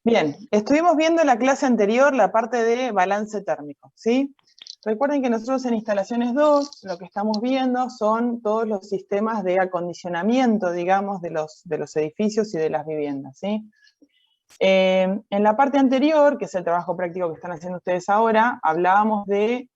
Bien, estuvimos viendo en la clase anterior la parte de balance térmico, ¿sí? Recuerden que nosotros en instalaciones 2 lo que estamos viendo son todos los sistemas de acondicionamiento, digamos, de los edificios y de las viviendas, ¿sí? En la parte anterior, que es el trabajo práctico que están haciendo ustedes ahora, hablábamos de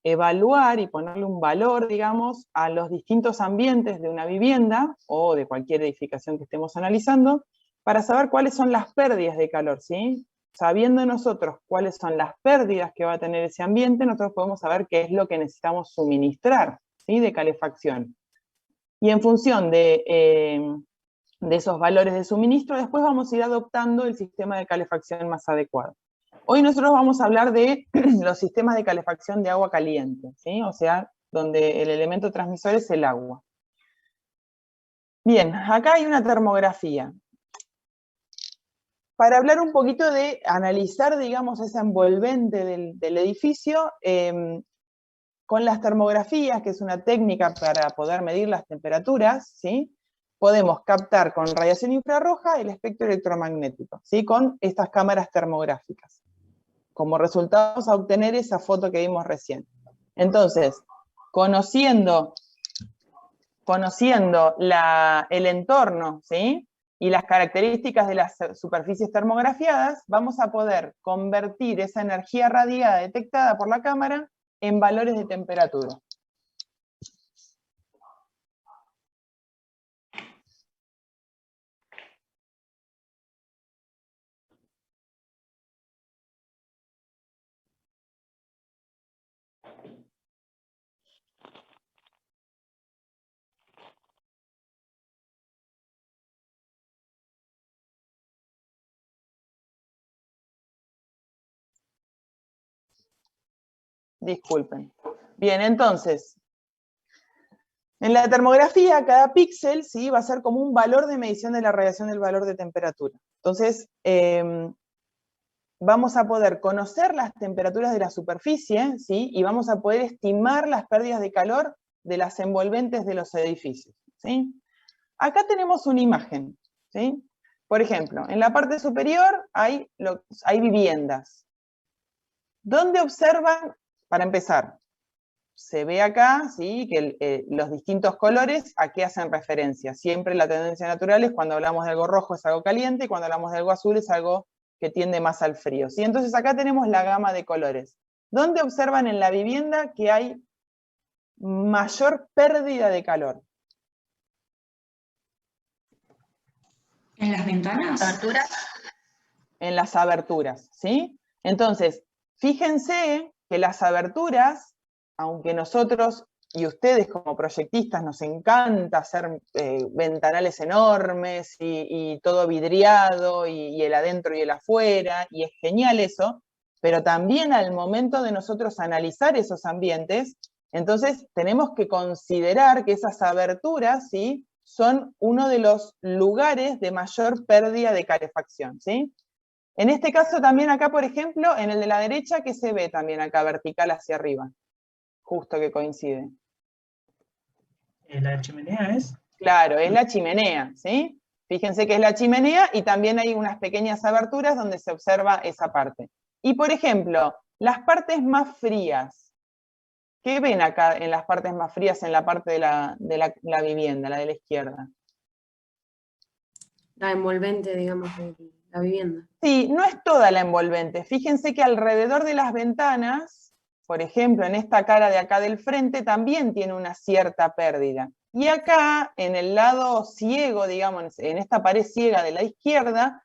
evaluar y ponerle un valor, digamos, a los distintos ambientes de una vivienda o de cualquier edificación que estemos analizando, para saber cuáles son las pérdidas de calor, ¿sí? Sabiendo nosotros cuáles son las pérdidas que va a tener ese ambiente, nosotros podemos saber qué es lo que necesitamos suministrar, ¿sí? De calefacción. Y en función de esos valores de suministro, después vamos a ir adoptando el sistema de calefacción más adecuado. Hoy nosotros vamos a hablar de los sistemas de calefacción de agua caliente, ¿sí? O sea, donde el elemento transmisor es el agua. Bien, acá hay una termografía. Para hablar un poquito de analizar, digamos, esa envolvente del edificio, con las termografías, que es una técnica para poder medir las temperaturas, ¿sí? Podemos captar con radiación infrarroja el espectro electromagnético, ¿sí? Con estas cámaras termográficas. Como resultado vamos a obtener esa foto que vimos recién. Entonces, conociendo el entorno, ¿sí? Y las características de las superficies termografiadas, vamos a poder convertir esa energía radiada detectada por la cámara en valores de temperatura. Disculpen. Bien, entonces, en la termografía, cada píxel, ¿sí? Va a ser como un valor de medición de la radiación del valor de temperatura. Entonces, vamos a poder conocer las temperaturas de la superficie, ¿sí? Y vamos a poder estimar las pérdidas de calor de las envolventes de los edificios, ¿sí? Acá tenemos una imagen, ¿sí? Por ejemplo, en la parte superior hay viviendas. ¿Dónde observan, para empezar? Se ve acá, ¿sí? Que los distintos colores a qué hacen referencia. Siempre la tendencia natural es cuando hablamos de algo rojo es algo caliente y cuando hablamos de algo azul es algo que tiende más al frío, ¿sí? Entonces acá tenemos la gama de colores. ¿Dónde observan en la vivienda que hay mayor pérdida de calor? ¿En las ventanas? ¿Aberturas? En las aberturas, ¿sí? Entonces, fíjense que las aberturas, aunque nosotros y ustedes como proyectistas nos encanta hacer ventanales enormes y todo vidriado y el adentro y el afuera, y es genial eso, pero también al momento de nosotros analizar esos ambientes, entonces tenemos que considerar que esas aberturas, ¿sí? Son uno de los lugares de mayor pérdida de calefacción, ¿sí? En este caso también acá, por ejemplo, en el de la derecha, ¿qué se ve también acá vertical hacia arriba? Justo que coincide. ¿La chimenea es? Claro, es la chimenea, ¿sí? Fíjense que es la chimenea y también hay unas pequeñas aberturas donde se observa esa parte. Y por ejemplo, las partes más frías. ¿Qué ven acá en las partes más frías en la parte de la vivienda, la de la izquierda? La envolvente, digamos, de la vivienda. Sí, no es toda la envolvente. Fíjense que alrededor de las ventanas, por ejemplo, en esta cara de acá del frente, también tiene una cierta pérdida. Y acá, en el lado ciego, digamos, en esta pared ciega de la izquierda,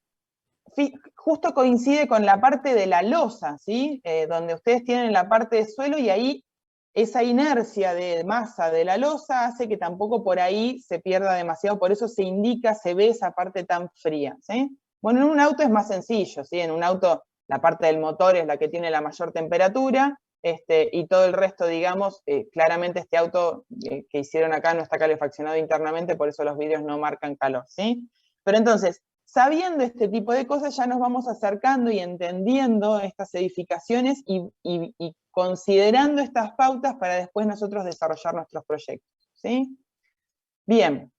justo coincide con la parte de la losa, ¿sí? Donde ustedes tienen la parte de suelo y ahí esa inercia de masa de la losa hace que tampoco por ahí se pierda demasiado, por eso se indica, se ve esa parte tan fría, ¿sí? Bueno, en un auto es más sencillo, ¿sí? En un auto la parte del motor es la que tiene la mayor temperatura, y todo el resto, digamos, claramente este auto que hicieron acá no está calefaccionado internamente, por eso los vidrios no marcan calor, ¿sí? Pero entonces, sabiendo este tipo de cosas, ya nos vamos acercando y entendiendo estas edificaciones y considerando estas pautas para después nosotros desarrollar nuestros proyectos, ¿sí? Bien.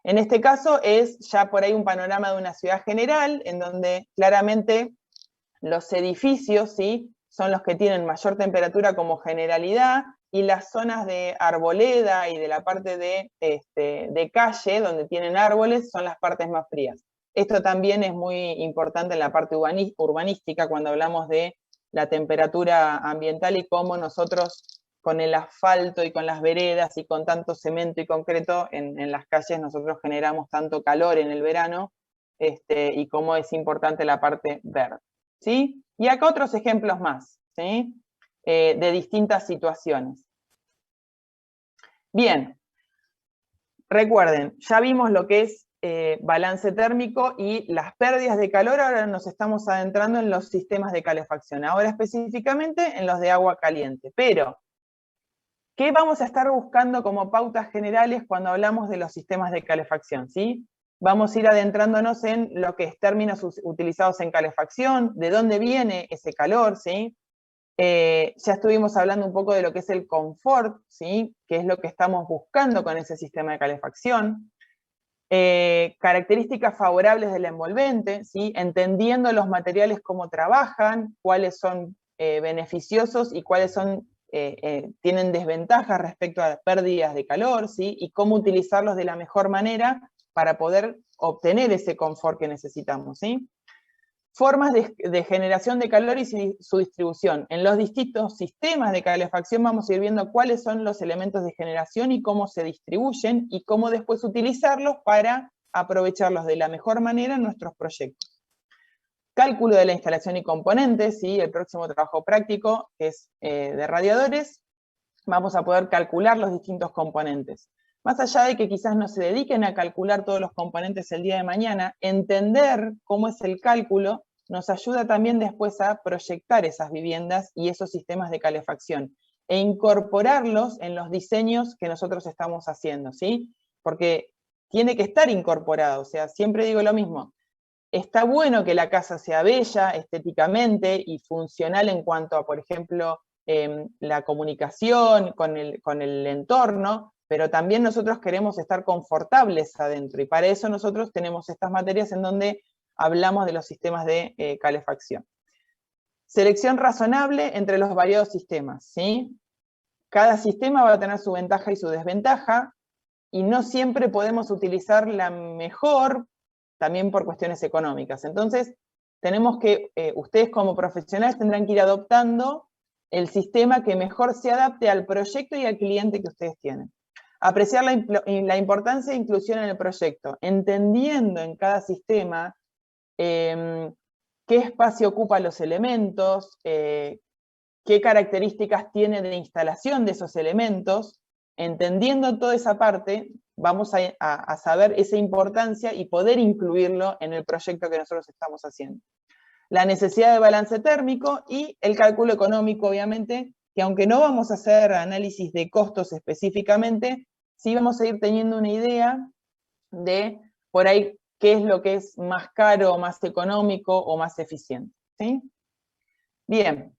En este caso es ya por ahí un panorama de una ciudad general, en donde claramente los edificios, ¿sí?, son los que tienen mayor temperatura como generalidad, y las zonas de arboleda y de la parte de calle, donde tienen árboles, son las partes más frías. Esto también es muy importante en la parte urbanística, cuando hablamos de la temperatura ambiental y cómo nosotros, con el asfalto y con las veredas y con tanto cemento y concreto en las calles, nosotros generamos tanto calor en el verano, y cómo es importante la parte verde, ¿sí? Y acá otros ejemplos más, ¿sí?, de distintas situaciones. Bien, recuerden, ya vimos lo que es balance térmico y las pérdidas de calor. Ahora nos estamos adentrando en los sistemas de calefacción, ahora específicamente en los de agua caliente. Pero, ¿qué vamos a estar buscando como pautas generales cuando hablamos de los sistemas de calefacción? ¿Sí? Vamos a ir adentrándonos en lo que es términos utilizados en calefacción, de dónde viene ese calor, ¿sí? Ya estuvimos hablando un poco de lo que es el confort, ¿sí?, que es lo que estamos buscando con ese sistema de calefacción. Características favorables del envolvente, ¿sí?, entendiendo los materiales cómo trabajan, cuáles son beneficiosos y cuáles son, tienen desventajas respecto a pérdidas de calor, ¿sí?, y cómo utilizarlos de la mejor manera para poder obtener ese confort que necesitamos, ¿sí? Formas de generación de calor y su distribución. En los distintos sistemas de calefacción vamos a ir viendo cuáles son los elementos de generación y cómo se distribuyen y cómo después utilizarlos para aprovecharlos de la mejor manera en nuestros proyectos. Cálculo de la instalación y componentes, ¿sí?, el próximo trabajo práctico, que es de radiadores, vamos a poder calcular los distintos componentes. Más allá de que quizás no se dediquen a calcular todos los componentes el día de mañana, entender cómo es el cálculo nos ayuda también después a proyectar esas viviendas y esos sistemas de calefacción e incorporarlos en los diseños que nosotros estamos haciendo, ¿sí? Porque tiene que estar incorporado, o sea, siempre digo lo mismo. Está bueno que la casa sea bella estéticamente y funcional en cuanto a, por ejemplo, la comunicación con el entorno, pero también nosotros queremos estar confortables adentro, y para eso nosotros tenemos estas materias en donde hablamos de los sistemas de calefacción. Selección razonable entre los variados sistemas, ¿sí? Cada sistema va a tener su ventaja y su desventaja, y no siempre podemos utilizar la mejor, también por cuestiones económicas. Entonces, tenemos que, ustedes como profesionales tendrán que ir adoptando el sistema que mejor se adapte al proyecto y al cliente que ustedes tienen. Apreciar la importancia de inclusión en el proyecto, entendiendo en cada sistema qué espacio ocupa los elementos, qué características tiene de instalación de esos elementos. Entendiendo toda esa parte, vamos a saber esa importancia y poder incluirlo en el proyecto que nosotros estamos haciendo. La necesidad de balance térmico y el cálculo económico, obviamente, que aunque no vamos a hacer análisis de costos específicamente, sí vamos a ir teniendo una idea de, por ahí, qué es lo que es más caro, más económico o más eficiente, ¿sí? Bien.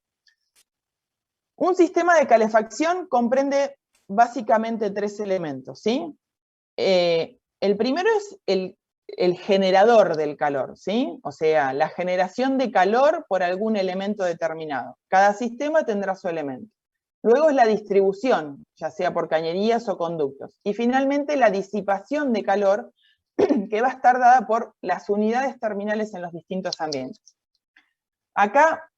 Un sistema de calefacción comprende básicamente 3 elementos, ¿sí? El primero es el generador del calor, ¿sí? O sea, la generación de calor por algún elemento determinado. Cada sistema tendrá su elemento. Luego es la distribución, ya sea por cañerías o conductos. Y finalmente la disipación de calor, que va a estar dada por las unidades terminales en los distintos ambientes. Acá,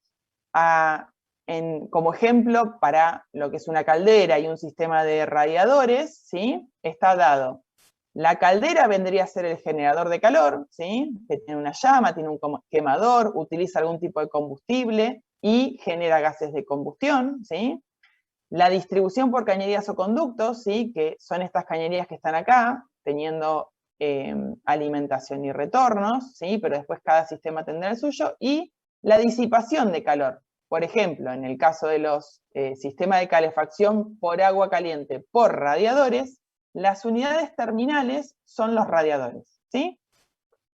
como ejemplo, para lo que es una caldera y un sistema de radiadores, ¿sí?, está dado. La caldera vendría a ser el generador de calor, ¿sí?, que tiene una llama, tiene un quemador, utiliza algún tipo de combustible y genera gases de combustión, ¿sí? La distribución por cañerías o conductos, ¿sí?, que son estas cañerías que están acá, teniendo alimentación y retornos, ¿sí?, pero después cada sistema tendrá el suyo. Y la disipación de calor. Por ejemplo, en el caso de los sistemas de calefacción por agua caliente por radiadores, las unidades terminales son los radiadores, ¿sí?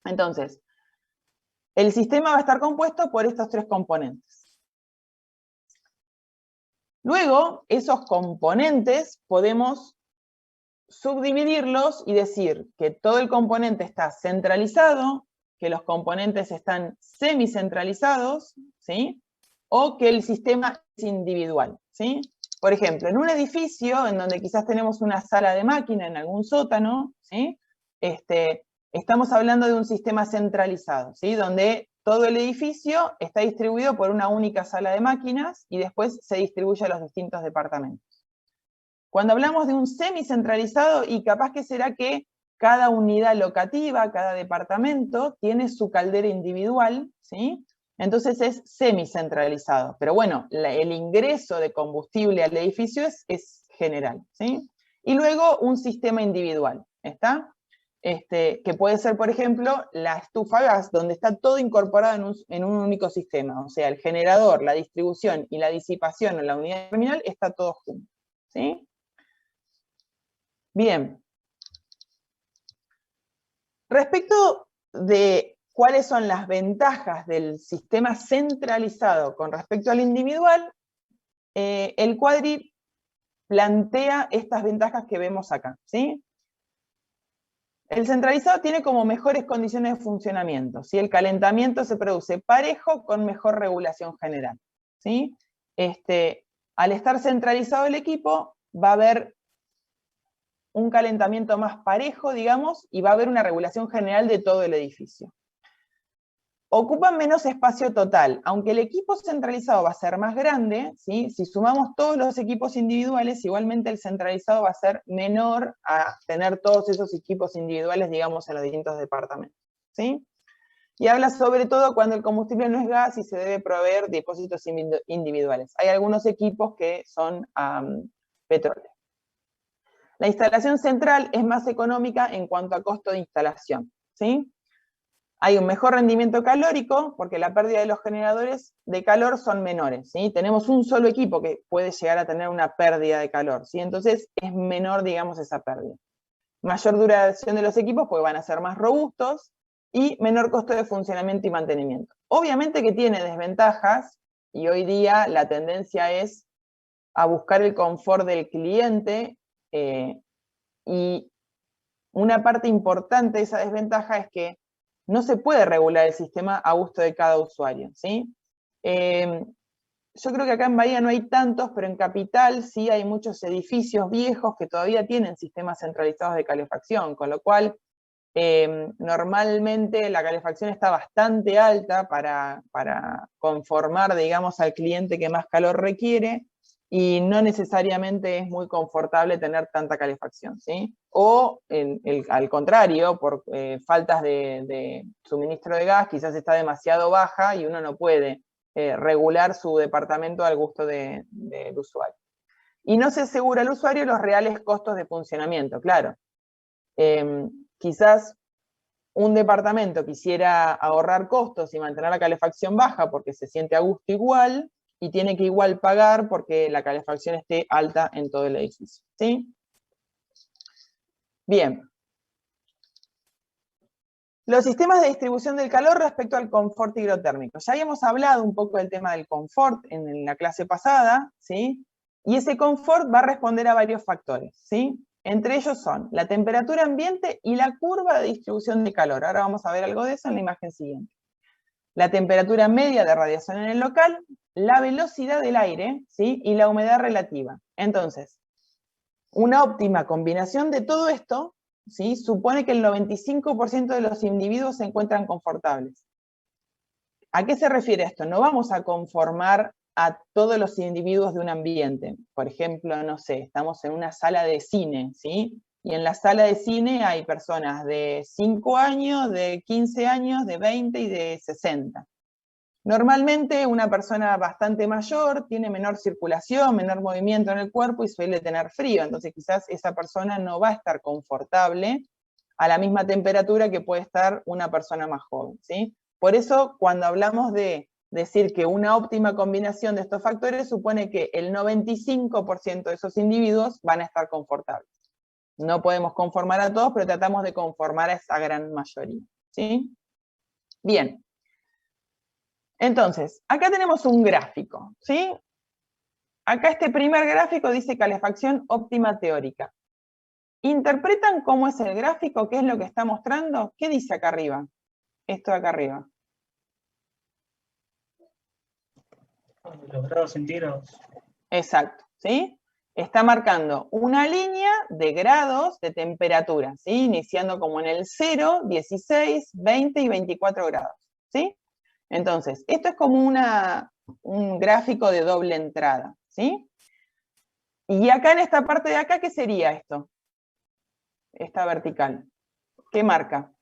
Entonces, el sistema va a estar compuesto por estos 3 componentes. Luego, esos componentes podemos subdividirlos y decir que todo el componente está centralizado, que los componentes están semicentralizados, ¿sí? O que el sistema es individual, ¿sí? Por ejemplo, en un edificio en donde quizás tenemos una sala de máquina en algún sótano, ¿sí? Estamos hablando de un sistema centralizado, ¿sí? Donde todo el edificio está distribuido por una única sala de máquinas y después se distribuye a los distintos departamentos. Cuando hablamos de un semicentralizado, y capaz que será que cada unidad locativa, cada departamento, tiene su caldera individual, ¿sí? Entonces es semicentralizado. Pero bueno, el ingreso de combustible al edificio es general, ¿sí? Y luego un sistema individual, ¿está? Que puede ser, por ejemplo, la estufa a gas, donde está todo incorporado en un único sistema. O sea, el generador, la distribución y la disipación en la unidad terminal está todo junto, ¿sí? Bien. Respecto de cuáles son las ventajas del sistema centralizado con respecto al individual, el Quadri plantea estas ventajas que vemos acá, ¿sí? El centralizado tiene como mejores condiciones de funcionamiento, ¿sí? El calentamiento se produce parejo con mejor regulación general, ¿sí? Al estar centralizado el equipo, va a haber un calentamiento más parejo, digamos, y va a haber una regulación general de todo el edificio. Ocupan menos espacio total, aunque el equipo centralizado va a ser más grande, ¿sí? Si sumamos todos los equipos individuales, igualmente el centralizado va a ser menor a tener todos esos equipos individuales, digamos, en los distintos departamentos, ¿sí? Y habla sobre todo cuando el combustible no es gas y se debe proveer depósitos individuales. Hay algunos equipos que son petróleo. La instalación central es más económica en cuanto a costo de instalación, ¿sí? Hay un mejor rendimiento calórico porque la pérdida de los generadores de calor son menores, ¿sí? Tenemos un solo equipo que puede llegar a tener una pérdida de calor, ¿sí? Entonces es menor, digamos, esa pérdida. Mayor duración de los equipos porque van a ser más robustos y menor costo de funcionamiento y mantenimiento. Obviamente que tiene desventajas y hoy día la tendencia es a buscar el confort del cliente y una parte importante de esa desventaja es que no se puede regular el sistema a gusto de cada usuario, ¿sí? Yo creo que acá en Bahía no hay tantos, pero en Capital sí hay muchos edificios viejos que todavía tienen sistemas centralizados de calefacción, con lo cual normalmente la calefacción está bastante alta para conformar, digamos, al cliente que más calor requiere, y no necesariamente es muy confortable tener tanta calefacción, ¿sí? O al contrario, por faltas de suministro de gas, quizás está demasiado baja y uno no puede regular su departamento al gusto del usuario. Y no se asegura al usuario los reales costos de funcionamiento, claro. Quizás un departamento quisiera ahorrar costos y mantener la calefacción baja porque se siente a gusto igual, y tiene que igual pagar porque la calefacción esté alta en todo el edificio, ¿sí? Bien. Los sistemas de distribución del calor respecto al confort hidrotérmico. Ya habíamos hablado un poco del tema del confort en la clase pasada, ¿sí? Y ese confort va a responder a varios factores, ¿sí? Entre ellos son la temperatura ambiente y la curva de distribución de calor. Ahora vamos a ver algo de eso en la imagen siguiente. La temperatura media de radiación en el local, la velocidad del aire, ¿sí? Y la humedad relativa. Entonces, una óptima combinación de todo esto, ¿sí? Supone que el 95% de los individuos se encuentran confortables. ¿A qué se refiere esto? No vamos a conformar a todos los individuos de un ambiente. Por ejemplo, no sé, estamos en una sala de cine, ¿sí? Y en la sala de cine hay personas de 5 años, de 15 años, de 20 y de 60. Normalmente una persona bastante mayor tiene menor circulación, menor movimiento en el cuerpo y suele tener frío, entonces quizás esa persona no va a estar confortable a la misma temperatura que puede estar una persona más joven, ¿sí? Por eso, cuando hablamos de decir que una óptima combinación de estos factores supone que el 95% de esos individuos van a estar confortables. No podemos conformar a todos, pero tratamos de conformar a esa gran mayoría, ¿sí? Bien. Entonces, acá tenemos un gráfico, ¿sí? Acá este primer gráfico dice calefacción óptima teórica. ¿Interpretan cómo es el gráfico? ¿Qué es lo que está mostrando? ¿Qué dice acá arriba? Esto de acá arriba. Los grados centígrados. Exacto, ¿sí? Está marcando una línea de grados de temperatura, ¿sí? Iniciando como en el 0, 16, 20 y 24 grados, ¿sí? Entonces, esto es como un gráfico de doble entrada, ¿sí? Y acá en esta parte de acá, ¿qué sería esto? Esta vertical. ¿Qué marca?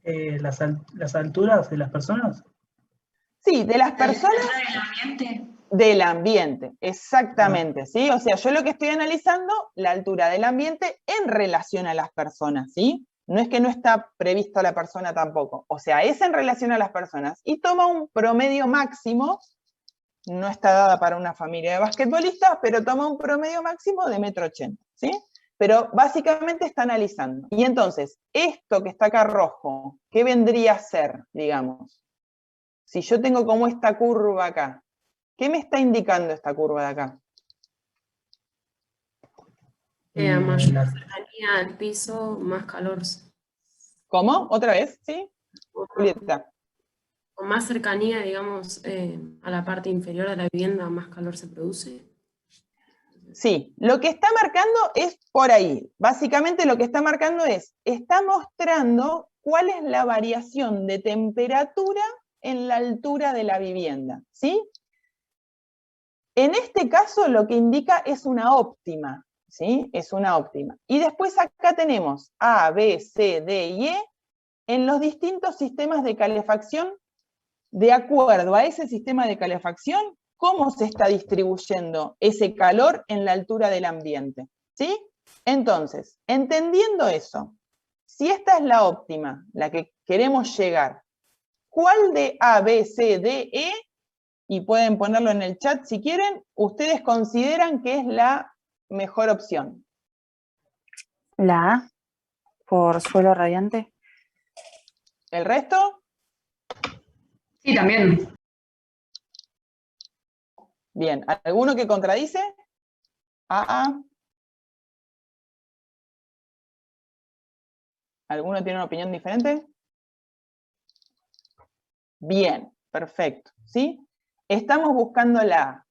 Las alturas de las personas. Sí, de las personas. ¿Del ambiente? Del ambiente, exactamente, ¿sí? O sea, yo lo que estoy analizando, la altura del ambiente en relación a las personas, ¿sí? No es que no está previsto la persona tampoco, o sea, es en relación a las personas, y toma un promedio máximo, no está dada para una familia de basquetbolistas, pero toma un promedio máximo de 1,80 m, ¿sí? Pero básicamente está analizando. Y entonces, esto que está acá rojo, ¿qué vendría a ser, digamos? Si yo tengo como esta curva acá, ¿qué me está indicando esta curva de acá? A mayor cercanía al piso, más calor. ¿Cómo? ¿Otra vez? ¿Sí? Julieta. Con más cercanía, digamos, a la parte inferior de la vivienda, más calor se produce. Sí, lo que está marcando es por ahí. Básicamente lo que está marcando está mostrando cuál es la variación de temperatura en la altura de la vivienda, ¿sí? En este caso lo que indica es una óptima, ¿sí? Es una óptima. Y después acá tenemos A, B, C, D y E en los distintos sistemas de calefacción. De acuerdo a ese sistema de calefacción, cómo se está distribuyendo ese calor en la altura del ambiente, ¿sí? Entonces, entendiendo eso, si esta es la óptima, la que queremos llegar, ¿cuál de A, B, C, D, E, y pueden ponerlo en el chat si quieren, ustedes consideran que es la mejor opción? La A, por suelo radiante. ¿El resto? Sí, también. Bien, ¿alguno que contradice? A. ¿Alguno tiene una opinión diferente? Bien, perfecto, ¿sí? Estamos buscando la A.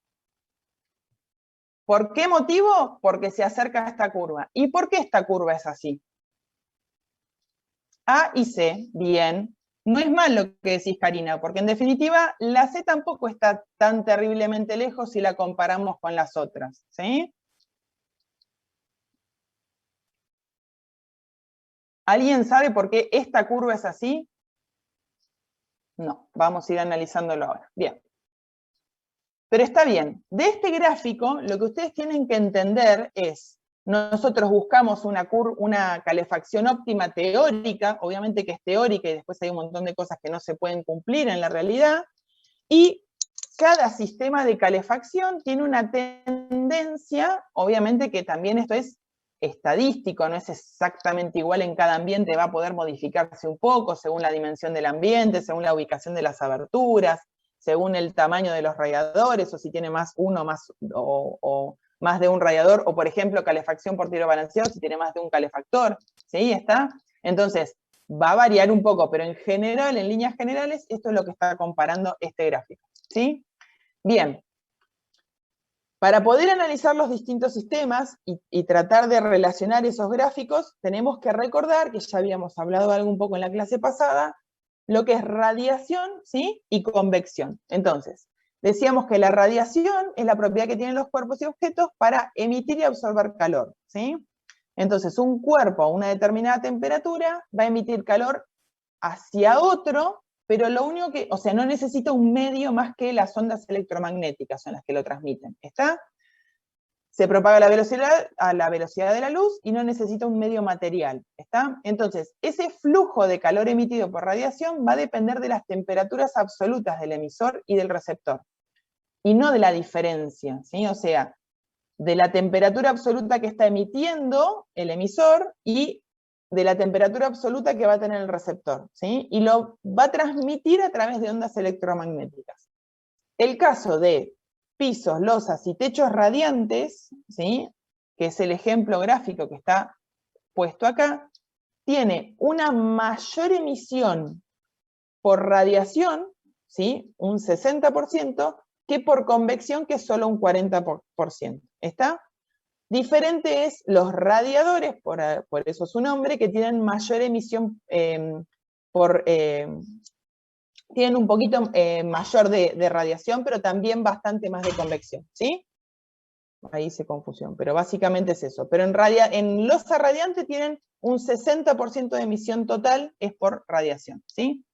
¿Por qué motivo? Porque se acerca a esta curva. ¿Y por qué esta curva es así? A y C, bien. No es mal lo que decís, Karina, porque en definitiva la C tampoco está tan terriblemente lejos si la comparamos con las otras, ¿sí? ¿Alguien sabe por qué esta curva es así? No, vamos a ir analizándolo ahora. Bien. Pero está bien. De este gráfico, lo que ustedes tienen que entender es, nosotros buscamos una calefacción óptima teórica, obviamente que es teórica y después hay un montón de cosas que no se pueden cumplir en la realidad, y cada sistema de calefacción tiene una tendencia, obviamente que también esto es estadístico, no es exactamente igual en cada ambiente, va a poder modificarse un poco según la dimensión del ambiente, según la ubicación de las aberturas, según el tamaño de los radiadores, o si tiene más uno o más de un radiador, o por ejemplo calefacción por tiro balanceado, si tiene más de un calefactor, ¿sí? ¿Está? Entonces, va a variar un poco, pero en general, en líneas generales, esto es lo que está comparando este gráfico, ¿sí? Bien. Para poder analizar los distintos sistemas y tratar de relacionar esos gráficos, tenemos que recordar, que ya habíamos hablado algo un poco en la clase pasada, lo que es radiación, ¿sí? Y convección. Entonces, decíamos que la radiación es la propiedad que tienen los cuerpos y objetos para emitir y absorber calor, ¿sí? Entonces, un cuerpo a una determinada temperatura va a emitir calor hacia otro, pero lo único que, o sea, no necesita un medio más que las ondas electromagnéticas son las que lo transmiten, ¿está? Se propaga a la velocidad de la luz y no necesita un medio material, ¿está? Entonces, ese flujo de calor emitido por radiación va a depender de las temperaturas absolutas del emisor y del receptor, y no de la diferencia, ¿sí? O sea, de la temperatura absoluta que está emitiendo el emisor y de la temperatura absoluta que va a tener el receptor, ¿sí? Y lo va a transmitir a través de ondas electromagnéticas. El caso de pisos, losas y techos radiantes, ¿sí? Que es el ejemplo gráfico que está puesto acá, tiene una mayor emisión por radiación, ¿sí? Un 60%, que por convección, que es solo un 40%. ¿Está? Diferente es los radiadores, por eso su nombre, que tienen mayor emisión tienen un poquito mayor de radiación, pero también bastante más de convección, ¿sí? Ahí hice confusión, pero básicamente es eso. Pero en losa radiante tienen un 60% de emisión total, es por radiación, ¿sí?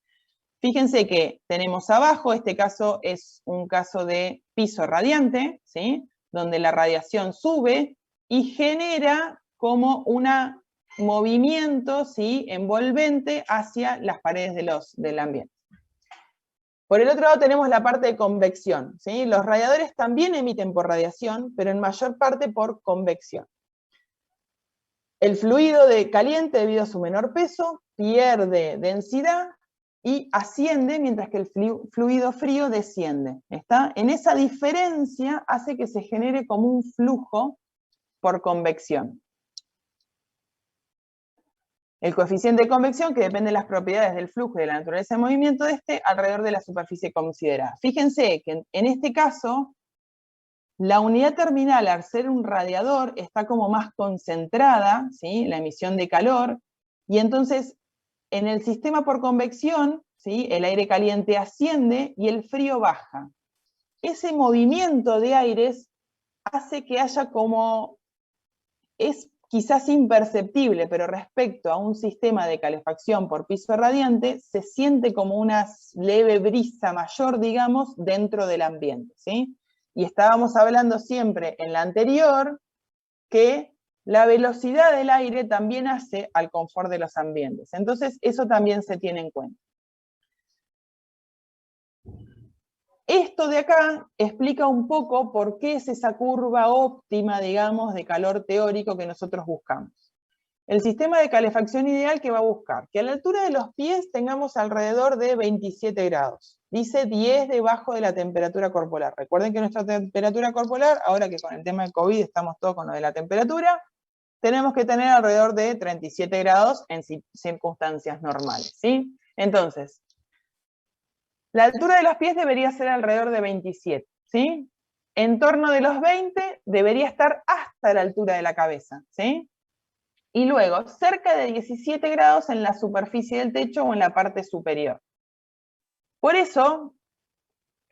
Fíjense que tenemos abajo, este caso es un caso de piso radiante, ¿sí? Donde la radiación sube y genera como un movimiento, ¿sí? Envolvente hacia las paredes del ambiente. Por el otro lado tenemos la parte de convección, ¿sí? Los radiadores también emiten por radiación, pero en mayor parte por convección. El fluido caliente, debido a su menor peso, pierde densidad y asciende, mientras que el fluido frío desciende. ¿Está? En esa diferencia hace que se genere como un flujo por convección. El coeficiente de convección, que depende de las propiedades del flujo y de la naturaleza de movimiento de este, alrededor de la superficie considerada. Fíjense que en este caso, la unidad terminal, al ser un radiador, está como más concentrada, ¿sí? La emisión de calor, y entonces en el sistema por convección, ¿sí? El aire caliente asciende y el frío baja. Ese movimiento de aires hace que haya como, es quizás imperceptible, pero respecto a un sistema de calefacción por piso radiante, se siente como una leve brisa mayor, digamos, dentro del ambiente, ¿sí? Y estábamos hablando siempre en la anterior que la velocidad del aire también hace al confort de los ambientes. Entonces, eso también se tiene en cuenta. Esto de acá explica un poco por qué es esa curva óptima, digamos, de calor teórico que nosotros buscamos. El sistema de calefacción ideal que va a buscar que a la altura de los pies tengamos alrededor de 27 grados. Dice 10 debajo de la temperatura corporal. Recuerden que nuestra temperatura corporal, ahora que con el tema del COVID estamos todos con lo de la temperatura, tenemos que tener alrededor de 37 grados en circunstancias normales, ¿sí? Entonces, la altura de los pies debería ser alrededor de 27, ¿sí? En torno de los 20 debería estar hasta la altura de la cabeza, ¿sí? Y luego, cerca de 17 grados en la superficie del techo o en la parte superior. Por eso,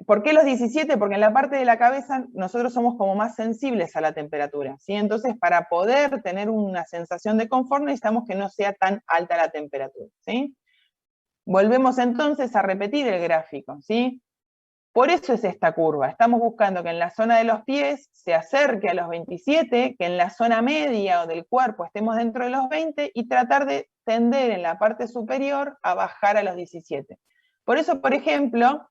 ¿por qué los 17? Porque en la parte de la cabeza nosotros somos como más sensibles a la temperatura, ¿sí? Entonces, para poder tener una sensación de confort necesitamos que no sea tan alta la temperatura, ¿sí? Volvemos entonces a repetir el gráfico, ¿sí? Por eso es esta curva. Estamos buscando que en la zona de los pies se acerque a los 27, que en la zona media o del cuerpo estemos dentro de los 20 y tratar de tender en la parte superior a bajar a los 17. Por eso, por ejemplo,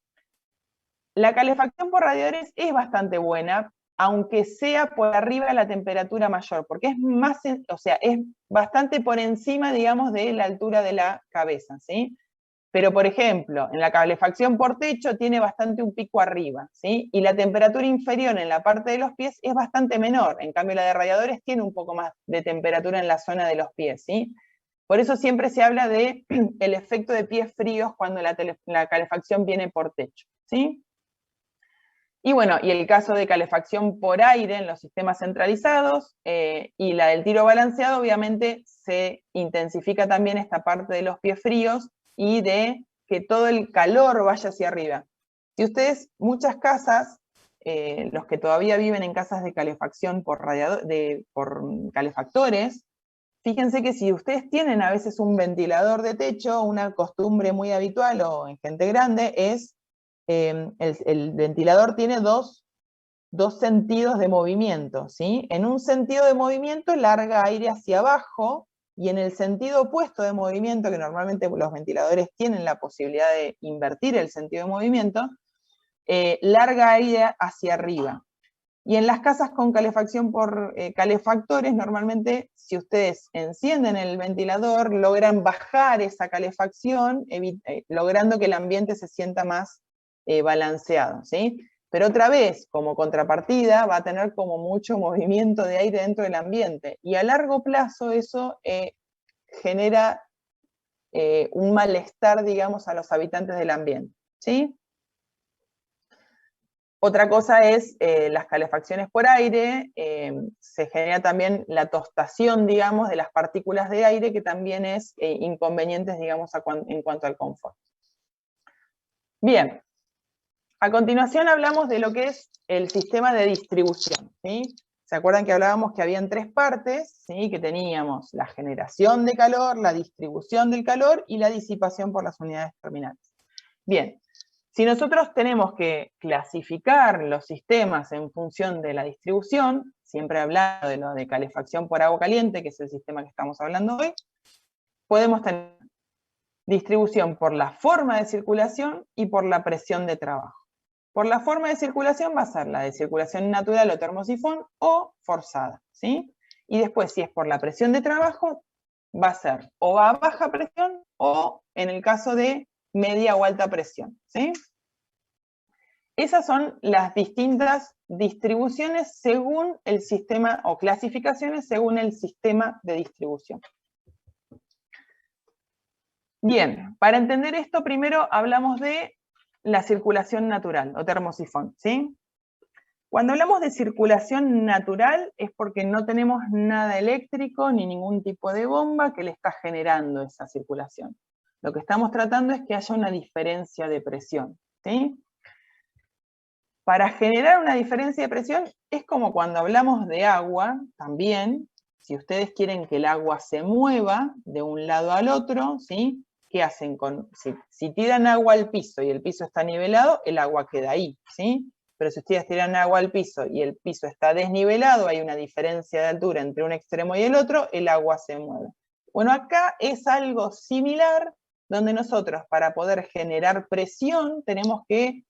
la calefacción por radiadores es bastante buena, aunque sea por arriba de la temperatura mayor, porque es más, o sea, es bastante por encima, digamos, de la altura de la cabeza, ¿sí? Pero, por ejemplo, en la calefacción por techo tiene bastante un pico arriba, ¿sí? Y la temperatura inferior en la parte de los pies es bastante menor. En cambio, la de radiadores tiene un poco más de temperatura en la zona de los pies, ¿sí? Por eso siempre se habla de el efecto de pies fríos cuando la calefacción viene por techo, ¿sí? Y bueno, y el caso de calefacción por aire en los sistemas centralizados y la del tiro balanceado, obviamente se intensifica también esta parte de los pies fríos y de que todo el calor vaya hacia arriba. Si ustedes, muchas casas, los que todavía viven en casas de calefacción por calefactores, fíjense que si ustedes tienen a veces un ventilador de techo, una costumbre muy habitual o en gente grande es, el ventilador tiene dos sentidos de movimiento, ¿sí? En un sentido de movimiento larga aire hacia abajo, y en el sentido opuesto de movimiento, que normalmente los ventiladores tienen la posibilidad de invertir el sentido de movimiento, larga aire hacia arriba. Y en las casas con calefacción por calefactores, normalmente si ustedes encienden el ventilador, logran bajar esa calefacción, logrando que el ambiente se sienta más balanceado, ¿sí? Pero otra vez, como contrapartida, va a tener como mucho movimiento de aire dentro del ambiente. Y a largo plazo eso genera un malestar, digamos, a los habitantes del ambiente, ¿sí? Otra cosa es las calefacciones por aire, se genera también la tostación, digamos, de las partículas de aire, que también es inconveniente, digamos, en cuanto al confort. Bien, a continuación hablamos de lo que es el sistema de distribución, ¿sí? ¿Se acuerdan que hablábamos que habían tres partes? ¿Sí? Que teníamos la generación de calor, la distribución del calor y la disipación por las unidades terminales. Bien. Si nosotros tenemos que clasificar los sistemas en función de la distribución, siempre hablando de lo de calefacción por agua caliente, que es el sistema que estamos hablando hoy, podemos tener distribución por la forma de circulación y por la presión de trabajo. Por la forma de circulación va a ser la de circulación natural o termosifón o forzada, ¿sí? Y después, si es por la presión de trabajo, va a ser o a baja presión o, en el caso de media o alta presión, ¿sí? Esas son las distintas distribuciones según el sistema, o clasificaciones según el sistema de distribución. Bien, para entender esto, primero hablamos de la circulación natural, o termosifón, ¿sí? Cuando hablamos de circulación natural es porque no tenemos nada eléctrico ni ningún tipo de bomba que le está generando esa circulación. Lo que estamos tratando es que haya una diferencia de presión, ¿sí? Para generar una diferencia de presión es como cuando hablamos de agua, también, si ustedes quieren que el agua se mueva de un lado al otro, ¿sí? ¿Qué hacen? Si tiran agua al piso y el piso está nivelado, el agua queda ahí, ¿sí? Pero si ustedes tiran agua al piso y el piso está desnivelado, hay una diferencia de altura entre un extremo y el otro, el agua se mueve. Bueno, acá es algo similar, donde nosotros para poder generar presión tenemos que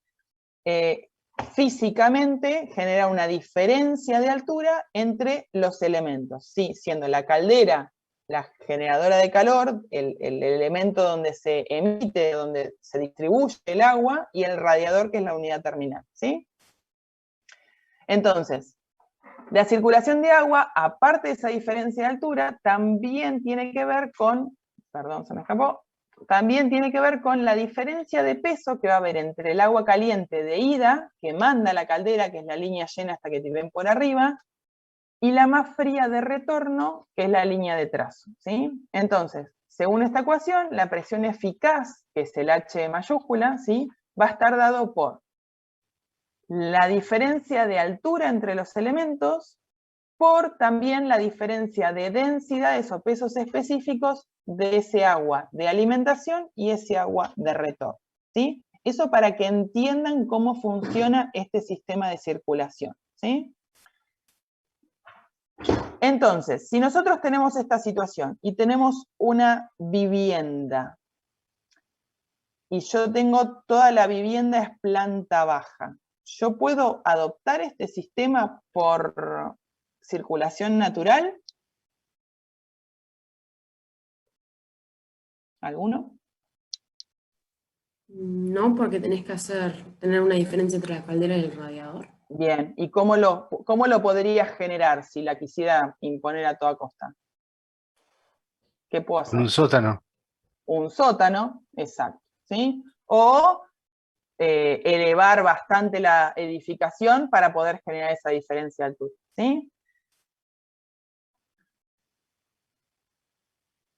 físicamente genera una diferencia de altura entre los elementos, ¿sí? Siendo la caldera la generadora de calor, el elemento donde se emite, donde se distribuye el agua, y el radiador, que es la unidad terminal, ¿sí? Entonces, la circulación de agua, aparte de esa diferencia de altura, también tiene que ver con, perdón, se me escapó, también tiene que ver con la diferencia de peso que va a haber entre el agua caliente de ida, que manda la caldera, que es la línea llena hasta que te ven por arriba, y la más fría de retorno, que es la línea de trazo, ¿sí? Entonces, según esta ecuación, la presión eficaz, que es el H mayúscula, ¿sí? Va a estar dado por la diferencia de altura entre los elementos, por también la diferencia de densidades o pesos específicos de ese agua de alimentación y ese agua de retorno, ¿sí? Eso para que entiendan cómo funciona este sistema de circulación, ¿sí? Entonces, si nosotros tenemos esta situación y tenemos una vivienda, y yo tengo toda la vivienda es planta baja, ¿yo puedo adoptar este sistema por circulación natural? ¿Alguno? No, porque tenés que tener una diferencia entre la caldera y el radiador. Bien, ¿y cómo lo podría generar si la quisiera imponer a toda costa? ¿Qué puedo hacer? Un sótano. Un sótano, exacto, ¿sí? O elevar bastante la edificación para poder generar esa diferencia de altura, ¿sí?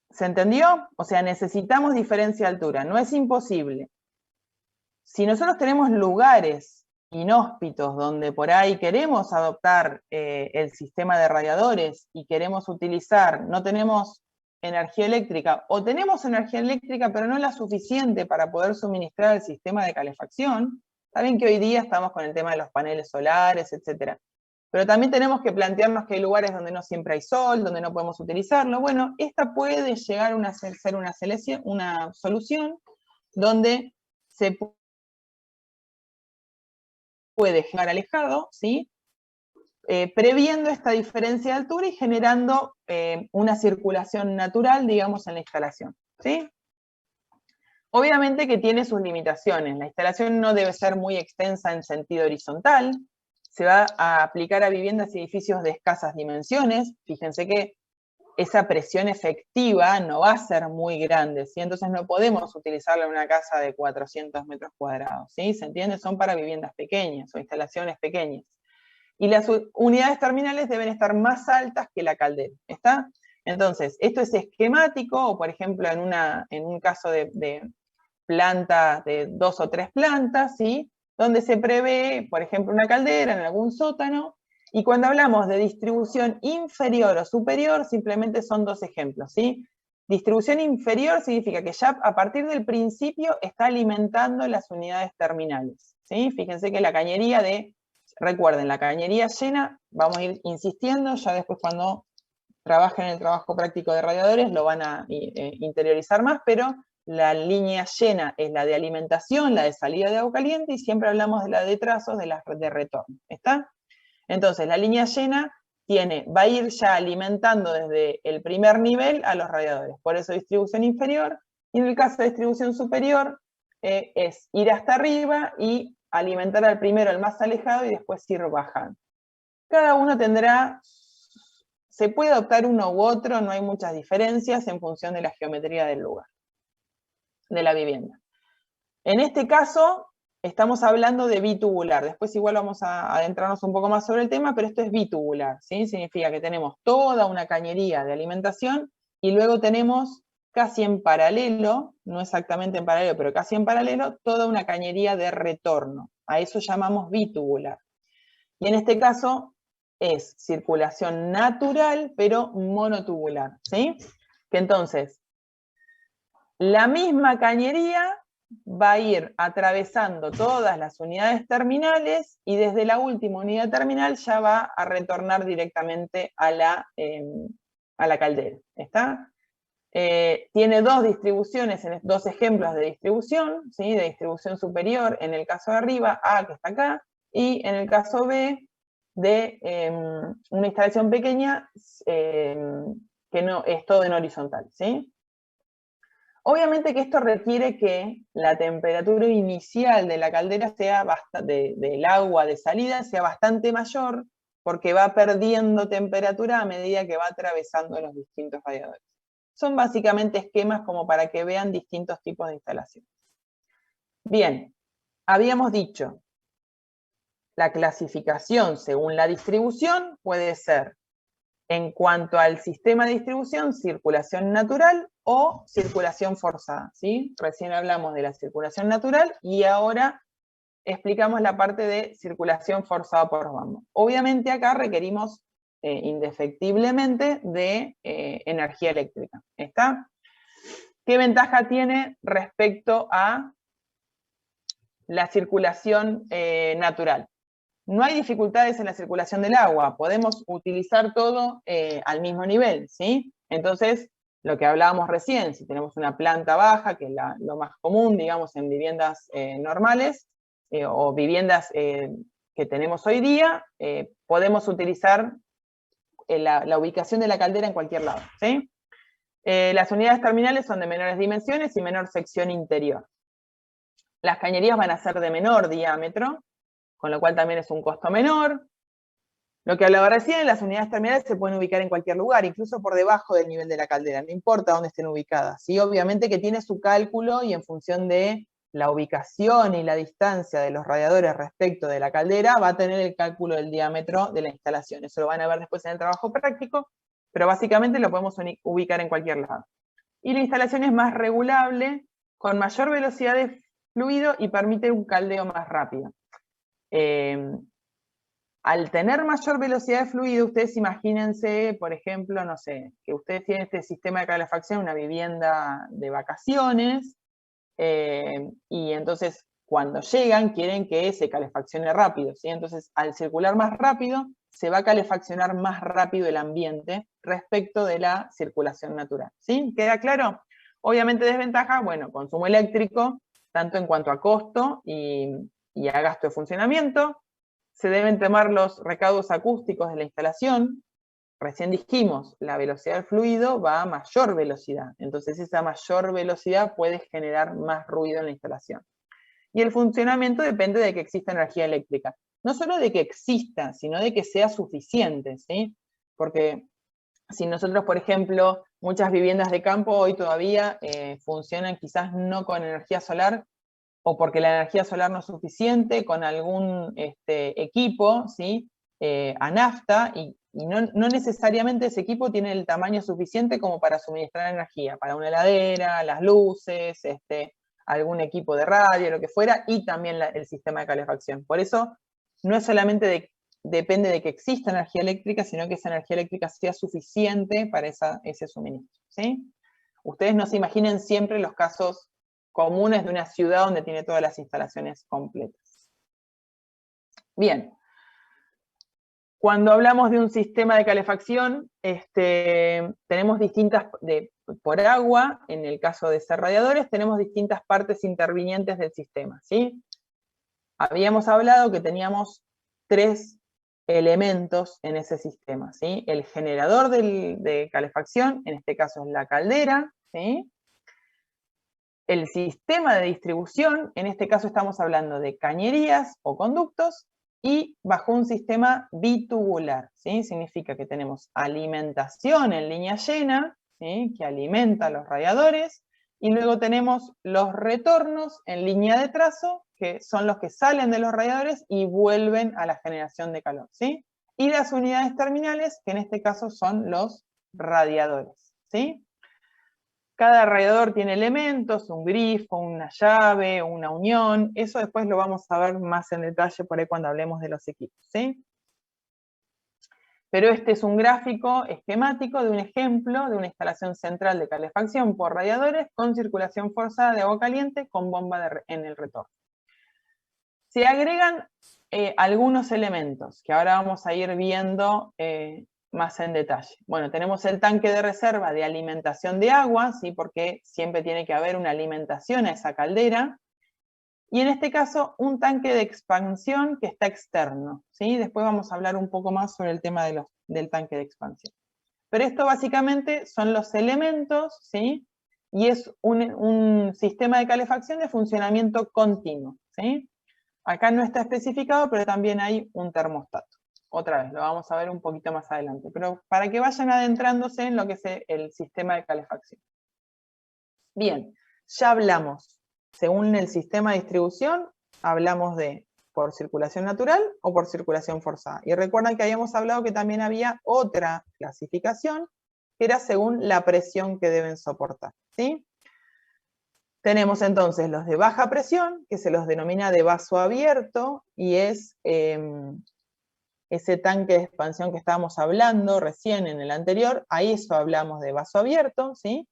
¿Se entendió? O sea, necesitamos diferencia de altura, no es imposible. Si nosotros tenemos lugares inhóspitos donde por ahí queremos adoptar el sistema de radiadores y queremos utilizar, no tenemos energía eléctrica, o tenemos energía eléctrica pero no la suficiente para poder suministrar el sistema de calefacción, saben que hoy día estamos con el tema de los paneles solares, etc. Pero también tenemos que plantearnos que hay lugares donde no siempre hay sol, donde no podemos utilizarlo. Bueno, esta puede llegar a ser una solución donde se puede generar alejado, ¿sí? Previendo esta diferencia de altura y generando una circulación natural, digamos, en la instalación, ¿sí? Obviamente que tiene sus limitaciones. La instalación no debe ser muy extensa en sentido horizontal. Se va a aplicar a viviendas y edificios de escasas dimensiones. Fíjense que esa presión efectiva no va a ser muy grande, ¿sí? Entonces no podemos utilizarla en una casa de 400 metros cuadrados, ¿sí? ¿Se entiende? Son para viviendas pequeñas o instalaciones pequeñas. Y las unidades terminales deben estar más altas que la caldera, ¿está? Entonces, esto es esquemático, o por ejemplo en un caso de planta de 2 o 3 plantas, ¿sí? Donde se prevé, por ejemplo, una caldera en algún sótano, y cuando hablamos de distribución inferior o superior, simplemente son 2 ejemplos, ¿sí? Distribución inferior significa que ya a partir del principio está alimentando las unidades terminales, ¿sí? Fíjense que la cañería recuerden, la cañería llena, vamos a ir insistiendo, ya después cuando trabajen en el trabajo práctico de radiadores lo van a interiorizar más, pero la línea llena es la de alimentación, la de salida de agua caliente, y siempre hablamos de la de trazos, de las de retorno, ¿está? Entonces, la línea llena va a ir ya alimentando desde el primer nivel a los radiadores, por eso distribución inferior, y en el caso de distribución superior, es ir hasta arriba y alimentar al primero, el más alejado, y después ir bajando. Cada uno se puede adoptar uno u otro, no hay muchas diferencias en función de la geometría del lugar, de la vivienda. En este caso, estamos hablando de bitubular. Después igual vamos a adentrarnos un poco más sobre el tema, pero esto es bitubular, ¿sí? Significa que tenemos toda una cañería de alimentación y luego tenemos casi en paralelo, no exactamente en paralelo, pero casi en paralelo, toda una cañería de retorno. A eso llamamos bitubular. Y en este caso es circulación natural, pero monotubular, ¿sí? Que entonces, la misma cañería va a ir atravesando todas las unidades terminales y desde la última unidad terminal ya va a retornar directamente a la caldera, ¿está? Tiene 2 distribuciones, 2 ejemplos de distribución, ¿sí? De distribución superior, en el caso de arriba, A, que está acá, y en el caso B, de una instalación pequeña, que no es todo en horizontal, ¿sí? Obviamente que esto requiere que la temperatura inicial de la caldera del agua de salida sea bastante mayor, porque va perdiendo temperatura a medida que va atravesando los distintos radiadores. Son básicamente esquemas como para que vean distintos tipos de instalaciones. Bien, habíamos dicho, la clasificación según la distribución puede ser, en cuanto al sistema de distribución, circulación natural o circulación forzada, ¿sí? Recién hablamos de la circulación natural y ahora explicamos la parte de circulación forzada por bando. Obviamente acá requerimos indefectiblemente de energía eléctrica, ¿está? ¿Qué ventaja tiene respecto a la circulación natural? No hay dificultades en la circulación del agua, podemos utilizar todo al mismo nivel, ¿sí? Entonces, lo que hablábamos recién, si tenemos una planta baja, que es lo más común, digamos, en viviendas normales, o viviendas que tenemos hoy día, podemos utilizar la ubicación de la caldera en cualquier lado, ¿sí? Las unidades terminales son de menores dimensiones y menor sección interior. Las cañerías van a ser de menor diámetro, con lo cual también es un costo menor. Lo que hablaba recién, las unidades terminales se pueden ubicar en cualquier lugar, incluso por debajo del nivel de la caldera, no importa dónde estén ubicadas, ¿sí? Obviamente que tiene su cálculo y en función de la ubicación y la distancia de los radiadores respecto de la caldera, va a tener el cálculo del diámetro de la instalación. Eso lo van a ver después en el trabajo práctico, pero básicamente lo podemos ubicar en cualquier lado. Y la instalación es más regulable, con mayor velocidad de fluido y permite un caldeo más rápido. Al tener mayor velocidad de fluido, ustedes imagínense, por ejemplo, no sé, que ustedes tienen este sistema de calefacción en una vivienda de vacaciones, y entonces cuando llegan quieren que se calefaccione rápido, ¿sí? Entonces al circular más rápido, se va a calefaccionar más rápido el ambiente respecto de la circulación natural, ¿sí? ¿Queda claro? Obviamente desventaja, bueno, consumo eléctrico, tanto en cuanto a costo y a gasto de funcionamiento. Se deben tomar los recaudos acústicos de la instalación, recién dijimos, la velocidad del fluido va a mayor velocidad, entonces esa mayor velocidad puede generar más ruido en la instalación. Y el funcionamiento depende de que exista energía eléctrica. No solo de que exista, sino de que sea suficiente, ¿sí? Porque si nosotros, por ejemplo, muchas viviendas de campo hoy todavía funcionan quizás no con energía solar, o porque la energía solar no es suficiente, con algún equipo, ¿sí? A nafta, y no necesariamente ese equipo tiene el tamaño suficiente como para suministrar energía, para una heladera, las luces, algún equipo de radio, lo que fuera, y también el sistema de calefacción. Por eso, no es solamente depende de que exista energía eléctrica, sino que esa energía eléctrica sea suficiente para ese suministro, ¿sí? Ustedes no se imaginen siempre los casos comunes de una ciudad donde tiene todas las instalaciones completas. Bien. Cuando hablamos de un sistema de calefacción, tenemos distintas, por agua, en el caso de ser radiadores, tenemos distintas partes intervinientes del sistema, ¿sí? Habíamos hablado que teníamos 3 elementos en ese sistema, ¿sí? El generador de calefacción, en este caso es la caldera, ¿sí? El sistema de distribución, en este caso estamos hablando de cañerías o conductos, y bajo un sistema bitubular, ¿sí? Significa que tenemos alimentación en línea llena, ¿sí? Que alimenta los radiadores, y luego tenemos los retornos en línea de trazo, que son los que salen de los radiadores y vuelven a la generación de calor, ¿sí? Y las unidades terminales, que en este caso son los radiadores, ¿sí? Cada radiador tiene elementos, un grifo, una llave, una unión. Eso después lo vamos a ver más en detalle por ahí cuando hablemos de los equipos, ¿sí? Pero este es un gráfico esquemático de un ejemplo de una instalación central de calefacción por radiadores con circulación forzada de agua caliente con bomba en el retorno. Se agregan algunos elementos que ahora vamos a ir viendo más en detalle. Bueno, tenemos el tanque de reserva de alimentación de agua, ¿sí? Porque siempre tiene que haber una alimentación a esa caldera. Y en este caso, un tanque de expansión que está externo, ¿sí? Después vamos a hablar un poco más sobre el tema del tanque de expansión. Pero esto básicamente son los elementos, ¿sí? Y es un sistema de calefacción de funcionamiento continuo, ¿sí? Acá no está especificado, pero también hay un termostato. Otra vez, lo vamos a ver un poquito más adelante, pero para que vayan adentrándose en lo que es el sistema de calefacción. Bien, ya hablamos, según el sistema de distribución, hablamos de por circulación natural o por circulación forzada. Y recuerdan que habíamos hablado que también había otra clasificación, que era según la presión que deben soportar, ¿sí? Tenemos entonces los de baja presión, que se los denomina de vaso abierto, y es ese tanque de expansión que estábamos hablando recién en el anterior, ahí eso hablamos de vaso abierto, ¿sí?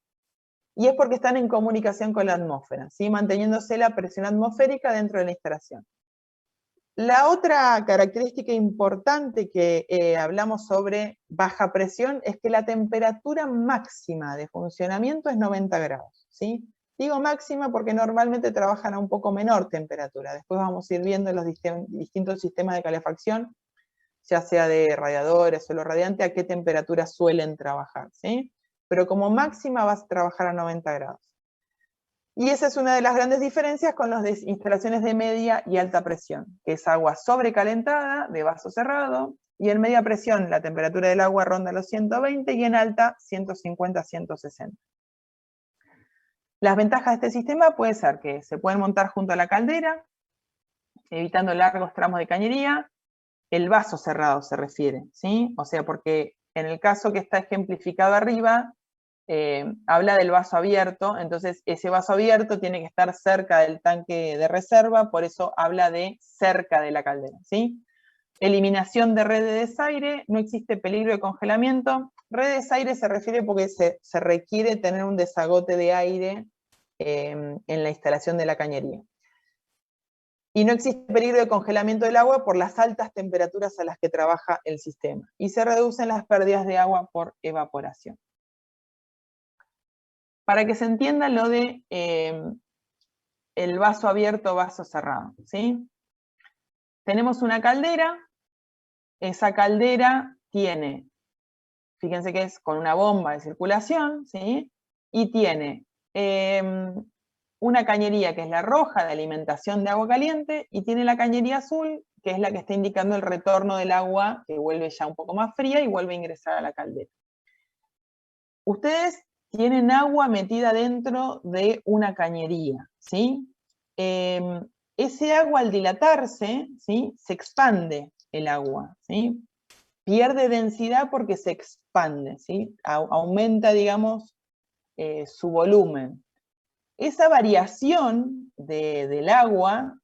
Y es porque están en comunicación con la atmósfera, ¿sí? Manteniéndose la presión atmosférica dentro de la instalación. La otra característica importante que hablamos sobre baja presión es que la temperatura máxima de funcionamiento es 90 grados, ¿sí? Digo máxima porque normalmente trabajan a un poco menor temperatura. Después vamos a ir viendo los distintos sistemas de calefacción, ya sea de radiadores, suelo radiante, a qué temperatura suelen trabajar, ¿sí? Pero como máxima vas a trabajar a 90 grados. Y esa es una de las grandes diferencias con las instalaciones de media y alta presión, que es agua sobrecalentada, de vaso cerrado, y en media presión la temperatura del agua ronda los 120 y en alta 150 a 160. Las ventajas de este sistema puede ser que se pueden montar junto a la caldera, evitando largos tramos de cañería. El vaso cerrado se refiere, ¿sí? O sea, porque en el caso que está ejemplificado arriba, habla del vaso abierto, entonces ese vaso abierto tiene que estar cerca del tanque de reserva, por eso habla de cerca de la caldera, ¿sí? Eliminación de red de desaire, no existe peligro de congelamiento. Red de desaire se refiere porque se requiere tener un desagote de aire en la instalación de la cañería. Y no existe peligro de congelamiento del agua por las altas temperaturas a las que trabaja el sistema. Y se reducen las pérdidas de agua por evaporación. Para que se entienda lo de el vaso abierto, vaso cerrado, ¿sí? Tenemos una caldera, esa caldera tiene fíjense que es con una bomba de circulación, ¿sí? Y tiene una cañería que es la roja de alimentación de agua caliente, y tiene la cañería azul, que es la que está indicando el retorno del agua, que vuelve ya un poco más fría y vuelve a ingresar a la caldera. Ustedes tienen agua metida dentro de una cañería, ¿sí? Ese agua al dilatarse, ¿sí? Se expande el agua, ¿sí? Pierde densidad porque se expande, ¿sí? Aumenta, digamos, su volumen. Esa variación del agua,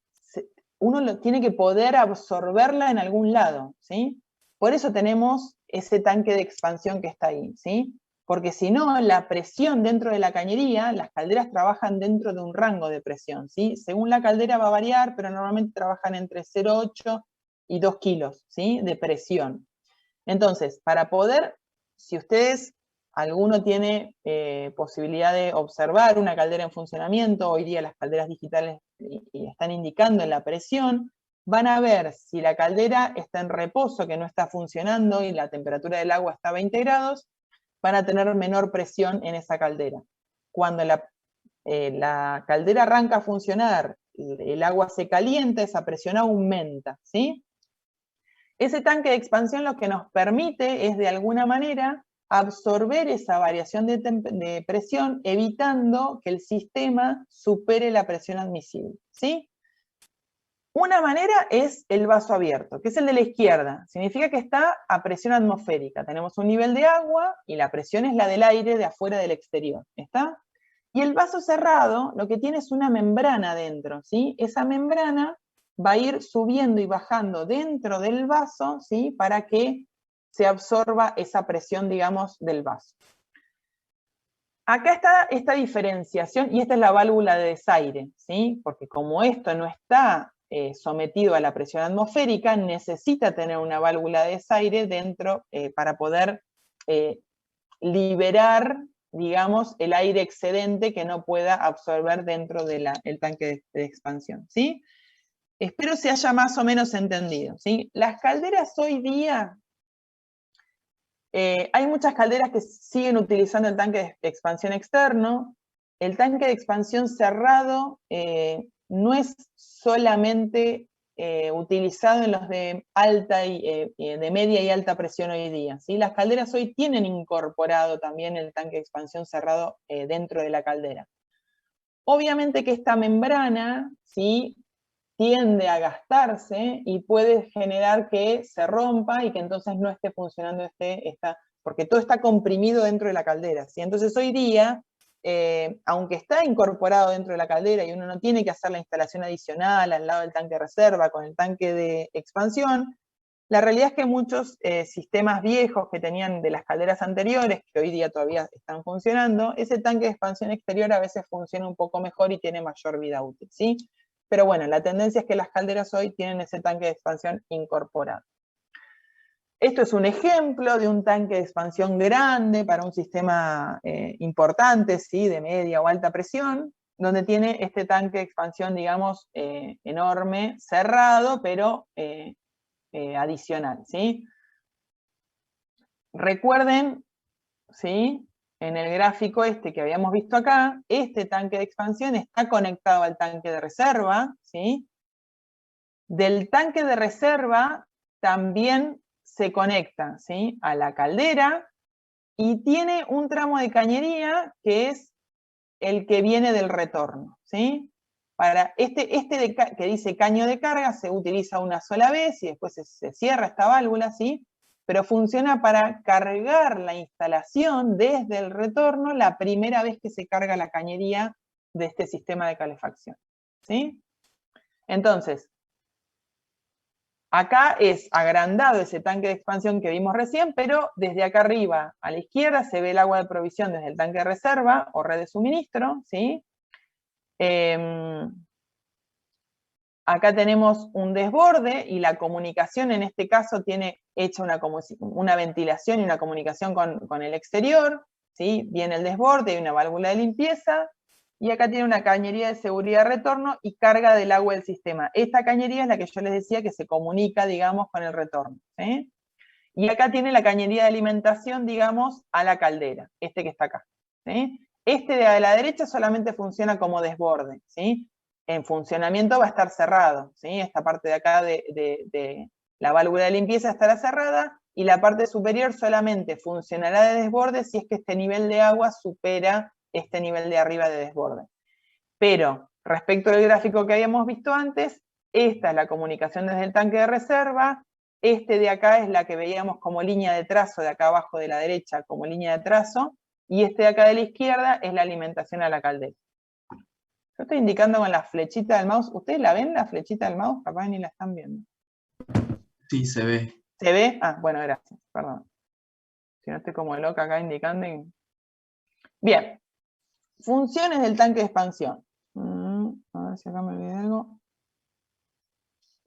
uno tiene que poder absorberla en algún lado, ¿sí? Por eso tenemos ese tanque de expansión que está ahí, ¿sí? Porque si no, la presión dentro de la cañería, las calderas trabajan dentro de un rango de presión, ¿sí? Según la caldera va a variar, pero normalmente trabajan entre 0,8 y 2 kilos, ¿sí? De presión. Entonces, para poder, si ustedes, alguno tiene posibilidad de observar una caldera en funcionamiento, hoy día las calderas digitales y están indicando la presión, van a ver si la caldera está en reposo, que no está funcionando y la temperatura del agua está a 20 grados, van a tener menor presión en esa caldera. Cuando la caldera arranca a funcionar, el agua se calienta, esa presión aumenta, ¿sí? Ese tanque de expansión lo que nos permite es, de alguna manera, absorber esa variación de presión, evitando que el sistema supere la presión admisible, ¿sí? Una manera es el vaso abierto, que es el de la izquierda. Significa que está a presión atmosférica. Tenemos un nivel de agua y la presión es la del aire de afuera del exterior, ¿está? Y el vaso cerrado lo que tiene es una membrana dentro, ¿sí? Esa membrana va a ir subiendo y bajando dentro del vaso, ¿sí? Para que se absorba esa presión, digamos, del vaso. Acá está esta diferenciación, y esta es la válvula de desaire, ¿sí? Porque como esto no está sometido a la presión atmosférica, necesita tener una válvula de desaire dentro para poder liberar, digamos, el aire excedente que no pueda absorber dentro del tanque de expansión, ¿sí? Espero se haya más o menos entendido, ¿sí? Las calderas hoy día, hay muchas calderas que siguen utilizando el tanque de expansión externo. El tanque de expansión cerrado no es solamente utilizado en los de alta de media y alta presión hoy día, ¿sí? Las calderas hoy tienen incorporado también el tanque de expansión cerrado dentro de la caldera. Obviamente que esta membrana, ¿sí? Tiende a gastarse y puede generar que se rompa y que entonces no esté funcionando porque todo está comprimido dentro de la caldera, ¿sí? Entonces hoy día, aunque está incorporado dentro de la caldera y uno no tiene que hacer la instalación adicional al lado del tanque de reserva con el tanque de expansión, la realidad es que muchos sistemas viejos que tenían de las calderas anteriores, que hoy día todavía están funcionando, ese tanque de expansión exterior a veces funciona un poco mejor y tiene mayor vida útil, ¿sí? Pero bueno, la tendencia es que las calderas hoy tienen ese tanque de expansión incorporado. Esto es un ejemplo de un tanque de expansión grande para un sistema importante, ¿sí? De media o alta presión, donde tiene este tanque de expansión, digamos, enorme, cerrado, pero adicional, ¿sí? Recuerden, ¿sí? En el gráfico este que habíamos visto acá, este tanque de expansión está conectado al tanque de reserva, ¿sí? Del tanque de reserva también se conecta, ¿sí? A la caldera, y tiene un tramo de cañería que es el que viene del retorno, ¿sí? Para que dice caño de carga se utiliza una sola vez y después se cierra esta válvula, ¿sí? Pero funciona para cargar la instalación desde el retorno la primera vez que se carga la cañería de este sistema de calefacción, ¿sí? Entonces, acá es agrandado ese tanque de expansión que vimos recién, pero desde acá arriba a la izquierda se ve el agua de provisión desde el tanque de reserva o red de suministro, ¿sí? Acá tenemos un desborde y la comunicación en este caso tiene hecha una ventilación y una comunicación con el exterior, ¿sí? Viene el desborde y una válvula de limpieza, y acá tiene una cañería de seguridad de retorno y carga del agua del sistema. Esta cañería es la que yo les decía que se comunica, digamos, con el retorno, ¿sí? Y acá tiene la cañería de alimentación, digamos, a la caldera, este que está acá, ¿sí? Este de la derecha solamente funciona como desborde, ¿sí? En funcionamiento va a estar cerrado, ¿sí? Esta parte de acá de la válvula de limpieza estará cerrada, y la parte superior solamente funcionará de desborde si es que este nivel de agua supera este nivel de arriba de desborde. Pero, respecto al gráfico que habíamos visto antes, esta es la comunicación desde el tanque de reserva, este de acá es la que veíamos como línea de trazo, de acá abajo de la derecha como línea de trazo, y este de acá de la izquierda es la alimentación a la caldera. Yo estoy indicando con la flechita del mouse. ¿Ustedes la ven, la flechita del mouse? Capaz ni la están viendo. Sí, se ve. ¿Se ve? Ah, bueno, gracias, perdón. Si no estoy como loca acá indicando. Bien. Funciones del tanque de expansión. A ver si acá me olvidé algo.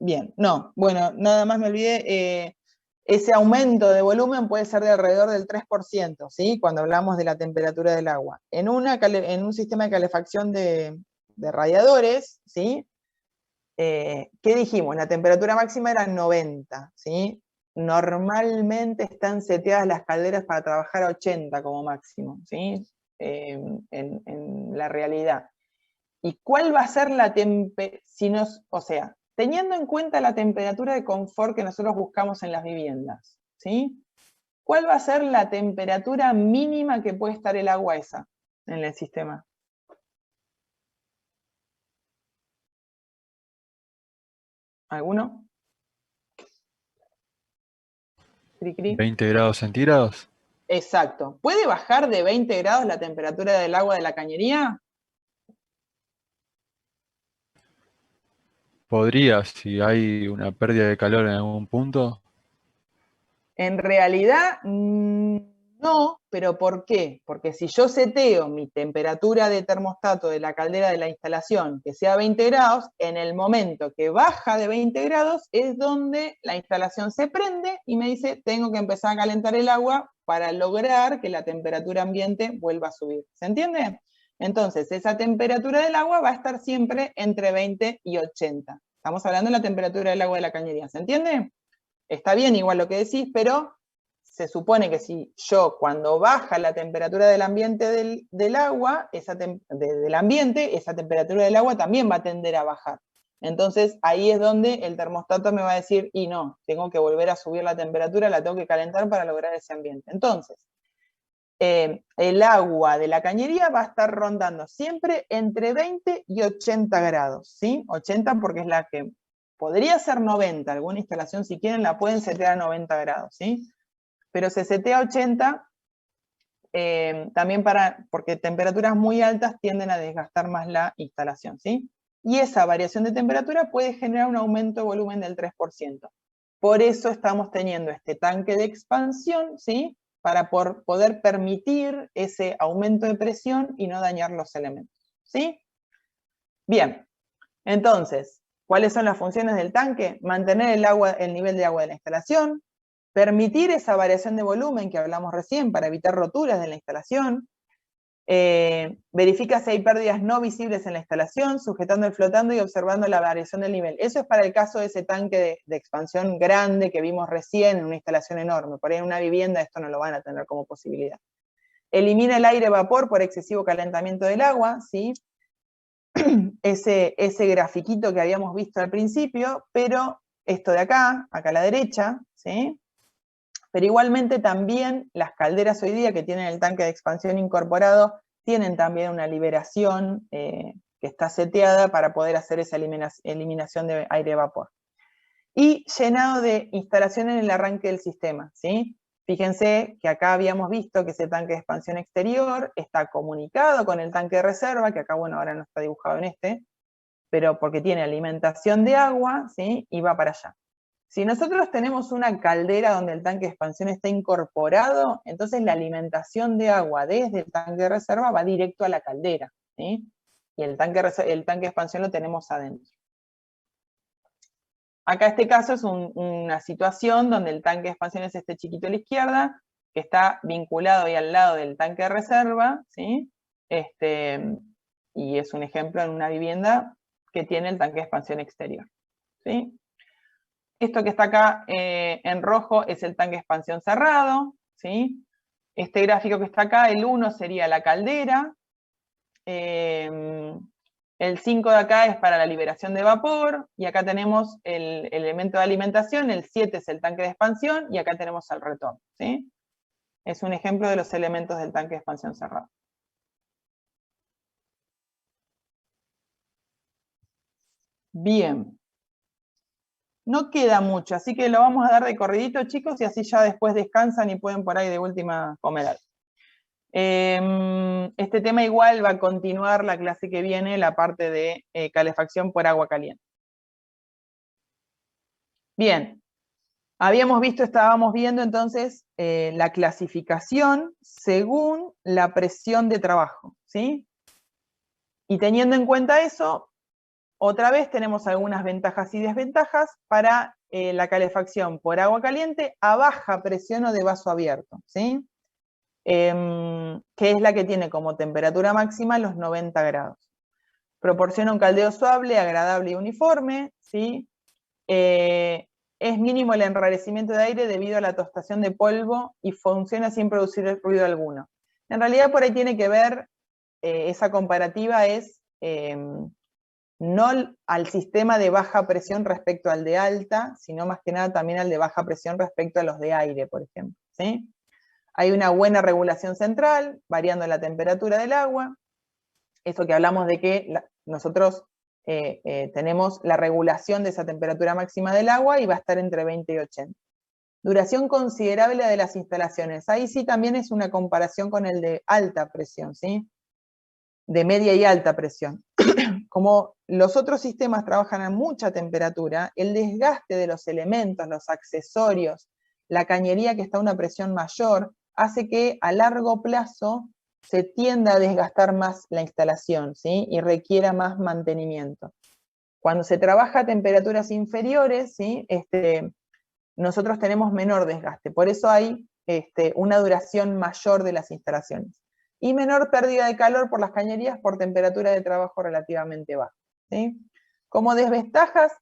Bien, no, bueno, nada más me olvidé. Ese aumento de volumen puede ser de alrededor del 3%, ¿sí? Cuando hablamos de la temperatura del agua. En un sistema de calefacción de radiadores, ¿sí? ¿Qué dijimos? La temperatura máxima era 90, ¿sí? Normalmente están seteadas las calderas para trabajar a 80 como máximo, ¿sí? En la realidad. ¿Y cuál va a ser la temperatura? O sea, teniendo en cuenta la temperatura de confort que nosotros buscamos en las viviendas, ¿sí? ¿Cuál va a ser la temperatura mínima que puede estar el agua esa en el sistema? ¿Alguno? Cri, cri. 20 grados centígrados. Exacto. ¿Puede bajar de 20 grados la temperatura del agua de la cañería? Podría, si hay una pérdida de calor en algún punto. En realidad, no, pero ¿por qué? Porque si yo seteo mi temperatura de termostato de la caldera de la instalación que sea 20 grados, en el momento que baja de 20 grados es donde la instalación se prende y me dice, tengo que empezar a calentar el agua para lograr que la temperatura ambiente vuelva a subir. ¿Se entiende? Entonces, esa temperatura del agua va a estar siempre entre 20 y 80. Estamos hablando de la temperatura del agua de la cañería. ¿Se entiende? Está bien igual lo que decís, pero se supone que si yo, cuando baja la temperatura del ambiente del agua, del ambiente, esa temperatura del agua también va a tender a bajar. Entonces, ahí es donde el termostato me va a decir, y no, tengo que volver a subir la temperatura, la tengo que calentar para lograr ese ambiente. Entonces, el agua de la cañería va a estar rondando siempre entre 20 y 80 grados, ¿sí? 80 porque es la que podría ser 90, alguna instalación si quieren la pueden setear a 90 grados, ¿sí? Pero se setea a 80 también porque temperaturas muy altas tienden a desgastar más la instalación, ¿sí? Y esa variación de temperatura puede generar un aumento de volumen del 3%. Por eso estamos teniendo este tanque de expansión, ¿sí? Para poder permitir ese aumento de presión y no dañar los elementos, ¿sí? Bien, entonces, ¿cuáles son las funciones del tanque? Mantener el nivel de agua de la instalación, permitir esa variación de volumen que hablamos recién para evitar roturas de la instalación, verifica si hay pérdidas no visibles en la instalación, sujetando el flotando y observando la variación del nivel. Eso es para el caso de ese tanque de expansión grande que vimos recién en una instalación enorme. Por ahí en una vivienda esto no lo van a tener como posibilidad. Elimina el aire-vapor por excesivo calentamiento del agua, ¿sí? Ese grafiquito que habíamos visto al principio, pero esto de acá a la derecha, ¿sí? Pero igualmente también las calderas hoy día que tienen el tanque de expansión incorporado tienen también una liberación que está seteada para poder hacer esa eliminación de aire-vapor. Y llenado de instalación en el arranque del sistema, ¿sí? Fíjense que acá habíamos visto que ese tanque de expansión exterior está comunicado con el tanque de reserva, que acá, bueno, ahora no está dibujado en este, pero porque tiene alimentación de agua, ¿sí? Y va para allá. Si nosotros tenemos una caldera donde el tanque de expansión está incorporado, entonces la alimentación de agua desde el tanque de reserva va directo a la caldera, ¿sí? Y el tanque de expansión lo tenemos adentro. Acá este caso es una situación donde el tanque de expansión es este chiquito a la izquierda, que está vinculado ahí al lado del tanque de reserva, ¿sí? Y es un ejemplo en una vivienda que tiene el tanque de expansión exterior, ¿sí? Esto que está acá en rojo es el tanque de expansión cerrado, ¿sí? Este gráfico que está acá, el 1 sería la caldera, el 5 de acá es para la liberación de vapor, y acá tenemos el elemento de alimentación, el 7 es el tanque de expansión, y acá tenemos el retorno, ¿sí? Es un ejemplo de los elementos del tanque de expansión cerrado. Bien. No queda mucho, así que lo vamos a dar de corridito, chicos, y así ya después descansan y pueden por ahí de última comer algo. Este tema igual va a continuar la clase que viene, la parte de calefacción por agua caliente. Bien, estábamos viendo entonces la clasificación según la presión de trabajo, ¿sí? Y teniendo en cuenta eso, otra vez tenemos algunas ventajas y desventajas para la calefacción por agua caliente a baja presión o de vaso abierto, ¿sí? Que es la que tiene como temperatura máxima los 90 grados. Proporciona un caldeo suave, agradable y uniforme, ¿sí? Es mínimo el enrarecimiento de aire debido a la tostación de polvo y funciona sin producir ruido alguno. En realidad por ahí tiene que ver, esa comparativa es no al sistema de baja presión respecto al de alta, sino más que nada también al de baja presión respecto a los de aire, por ejemplo, ¿sí? Hay una buena regulación central, variando la temperatura del agua. Eso que hablamos de que nosotros tenemos la regulación de esa temperatura máxima del agua y va a estar entre 20 y 80. Duración considerable de las instalaciones. Ahí sí también es una comparación con el de alta presión, ¿sí? De media y alta presión. Como los otros sistemas trabajan a mucha temperatura, el desgaste de los elementos, los accesorios, la cañería que está a una presión mayor, hace que a largo plazo se tienda a desgastar más la instalación, ¿sí? Y requiera más mantenimiento. Cuando se trabaja a temperaturas inferiores, ¿sí? Nosotros tenemos menor desgaste, por eso hay una duración mayor de las instalaciones. Y menor pérdida de calor por las cañerías por temperatura de trabajo relativamente baja, ¿sí? Como desventajas,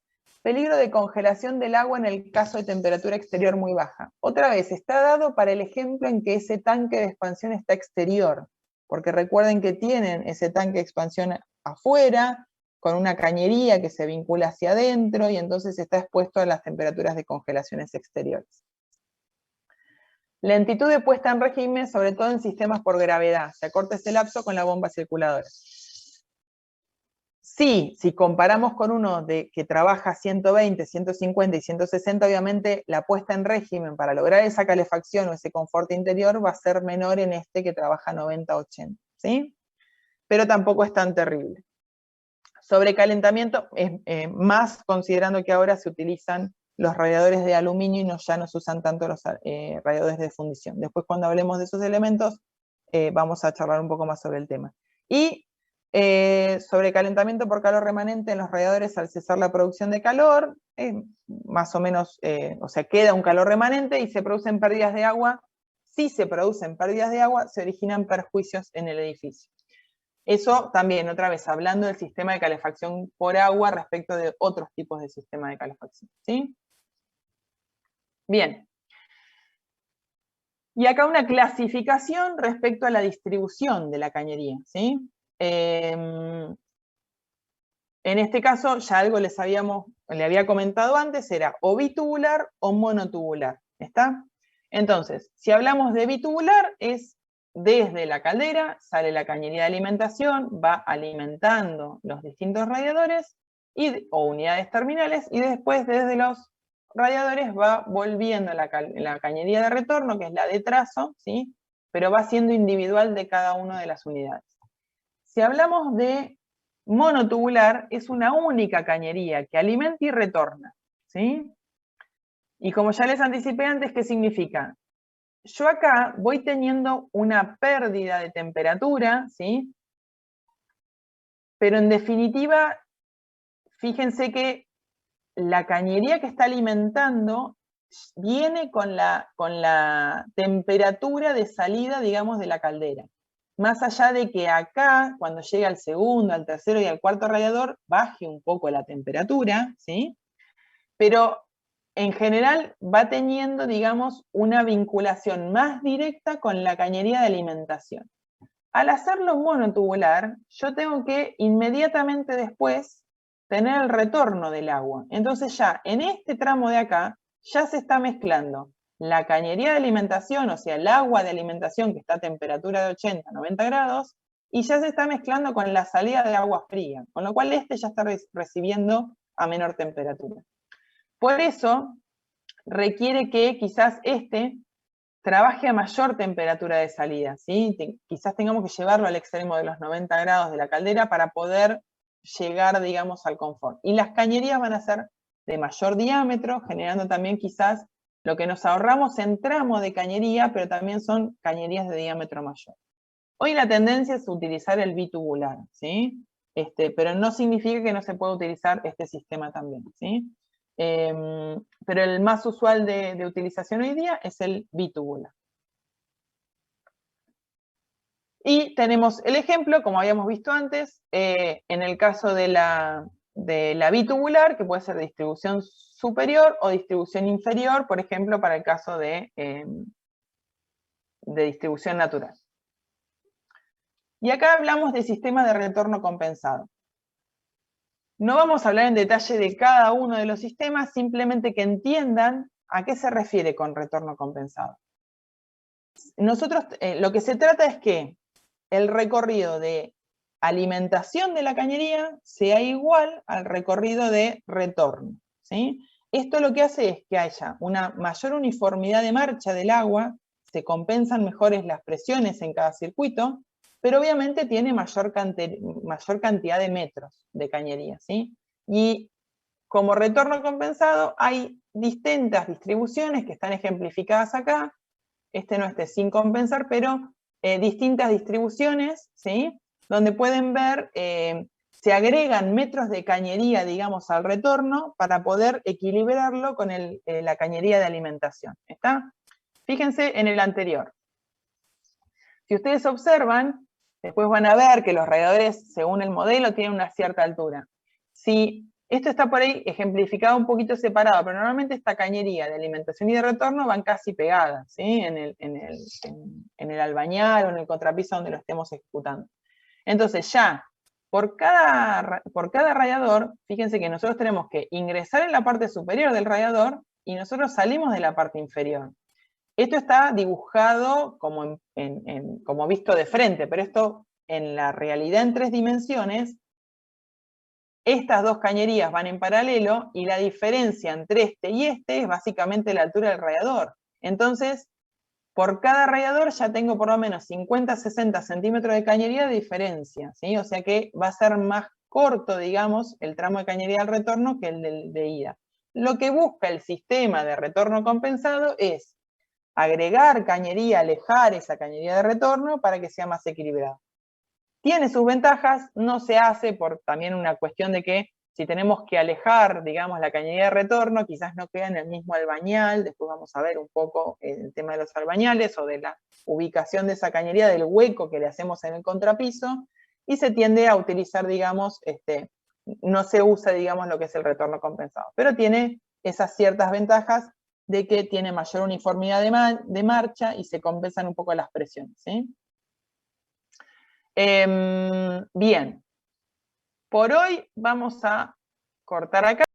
peligro de congelación del agua en el caso de temperatura exterior muy baja. Otra vez, está dado para el ejemplo en que ese tanque de expansión está exterior, porque recuerden que tienen ese tanque de expansión afuera, con una cañería que se vincula hacia adentro, y entonces está expuesto a las temperaturas de congelaciones exteriores. Lentitud de puesta en régimen, sobre todo en sistemas por gravedad. Se acorta ese lapso con la bomba circuladora. Sí, si comparamos con uno que trabaja 120, 150 y 160, obviamente la puesta en régimen para lograr esa calefacción o ese confort interior va a ser menor en este que trabaja 90, 80, ¿sí? Pero tampoco es tan terrible. Sobrecalentamiento, más considerando que ahora se utilizan los radiadores de aluminio y ya no se usan tanto los radiadores de fundición. Después, cuando hablemos de esos elementos, vamos a charlar un poco más sobre el tema. Y sobrecalentamiento por calor remanente en los radiadores al cesar la producción de calor, más o menos, o sea, queda un calor remanente y se producen pérdidas de agua. Si se producen pérdidas de agua, se originan perjuicios en el edificio. Eso también, otra vez, hablando del sistema de calefacción por agua respecto de otros tipos de sistema de calefacción, ¿sí? Bien. Y acá una clasificación respecto a la distribución de la cañería, ¿sí? En este caso, ya algo le había comentado antes, era o bitubular o monotubular, ¿está? Entonces, si hablamos de bitubular, es desde la caldera, sale la cañería de alimentación, va alimentando los distintos radiadores o unidades terminales, y después desde los radiadores va volviendo la cañería de retorno, que es la de trazo, ¿sí? Pero va siendo individual de cada una de las unidades. Si hablamos de monotubular, es una única cañería que alimenta y retorna, ¿sí? Y como ya les anticipé antes, ¿qué significa? Yo acá voy teniendo una pérdida de temperatura, ¿sí? Pero en definitiva, fíjense que la cañería que está alimentando viene con la temperatura de salida, digamos, de la caldera. Más allá de que acá, cuando llega al segundo, al tercero y al cuarto radiador, baje un poco la temperatura, ¿sí? Pero en general va teniendo, digamos, una vinculación más directa con la cañería de alimentación. Al hacerlo monotubular, yo tengo que inmediatamente después tener el retorno del agua. Entonces ya en este tramo de acá, ya se está mezclando la cañería de alimentación, o sea, el agua de alimentación que está a temperatura de 80, 90 grados, y ya se está mezclando con la salida de agua fría, con lo cual este ya está recibiendo a menor temperatura. Por eso requiere que quizás este trabaje a mayor temperatura de salida, ¿sí? Quizás tengamos que llevarlo al extremo de los 90 grados de la caldera para poder llegar, digamos, al confort. Y las cañerías van a ser de mayor diámetro, generando también quizás lo que nos ahorramos en tramo de cañería, pero también son cañerías de diámetro mayor. Hoy la tendencia es utilizar el bitubular, ¿sí? Pero no significa que no se pueda utilizar este sistema también, ¿sí? Pero el más usual de utilización hoy día es el bitubular. Y tenemos el ejemplo, como habíamos visto antes, en el caso de la bitubular, que puede ser de distribución superior o distribución inferior, por ejemplo, para el caso de distribución natural. Y acá hablamos de sistemas de retorno compensado. No vamos a hablar en detalle de cada uno de los sistemas, simplemente que entiendan a qué se refiere con retorno compensado. Nosotros, lo que se trata es que el recorrido de alimentación de la cañería sea igual al recorrido de retorno, ¿sí? Esto lo que hace es que haya una mayor uniformidad de marcha del agua, se compensan mejores las presiones en cada circuito, pero obviamente tiene mayor cantidad de metros de cañería, ¿sí? Y como retorno compensado hay distintas distribuciones que están ejemplificadas acá. No esté sin compensar, pero distintas distribuciones, ¿sí? Donde pueden ver, se agregan metros de cañería, digamos, al retorno para poder equilibrarlo con la cañería de alimentación. ¿Está? Fíjense en el anterior. Si ustedes observan, después van a ver que los radiadores, según el modelo, tienen una cierta altura. Si esto está por ahí ejemplificado un poquito separado, pero normalmente esta cañería de alimentación y de retorno van casi pegadas, ¿sí? En el albañal o en el contrapiso donde lo estemos ejecutando. Entonces ya, por cada radiador, fíjense que nosotros tenemos que ingresar en la parte superior del radiador y nosotros salimos de la parte inferior. Esto está dibujado como visto de frente, pero esto en la realidad en 3 dimensiones, estas dos cañerías van en paralelo y la diferencia entre este y este es básicamente la altura del radiador. Entonces, por cada radiador ya tengo por lo menos 50-60 centímetros de cañería de diferencia, ¿sí? O sea que va a ser más corto, digamos, el tramo de cañería al retorno que el de ida. Lo que busca el sistema de retorno compensado es agregar cañería, alejar esa cañería de retorno para que sea más equilibrado. Tiene sus ventajas, no se hace por también una cuestión de que si tenemos que alejar, digamos, la cañería de retorno, quizás no queda en el mismo albañal, después vamos a ver un poco el tema de los albañales o de la ubicación de esa cañería, del hueco que le hacemos en el contrapiso, y se tiende a utilizar, digamos, no se usa, digamos, lo que es el retorno compensado, pero tiene esas ciertas ventajas de que tiene mayor uniformidad de marcha y se compensan un poco las presiones, ¿sí? Bien, por hoy vamos a cortar acá.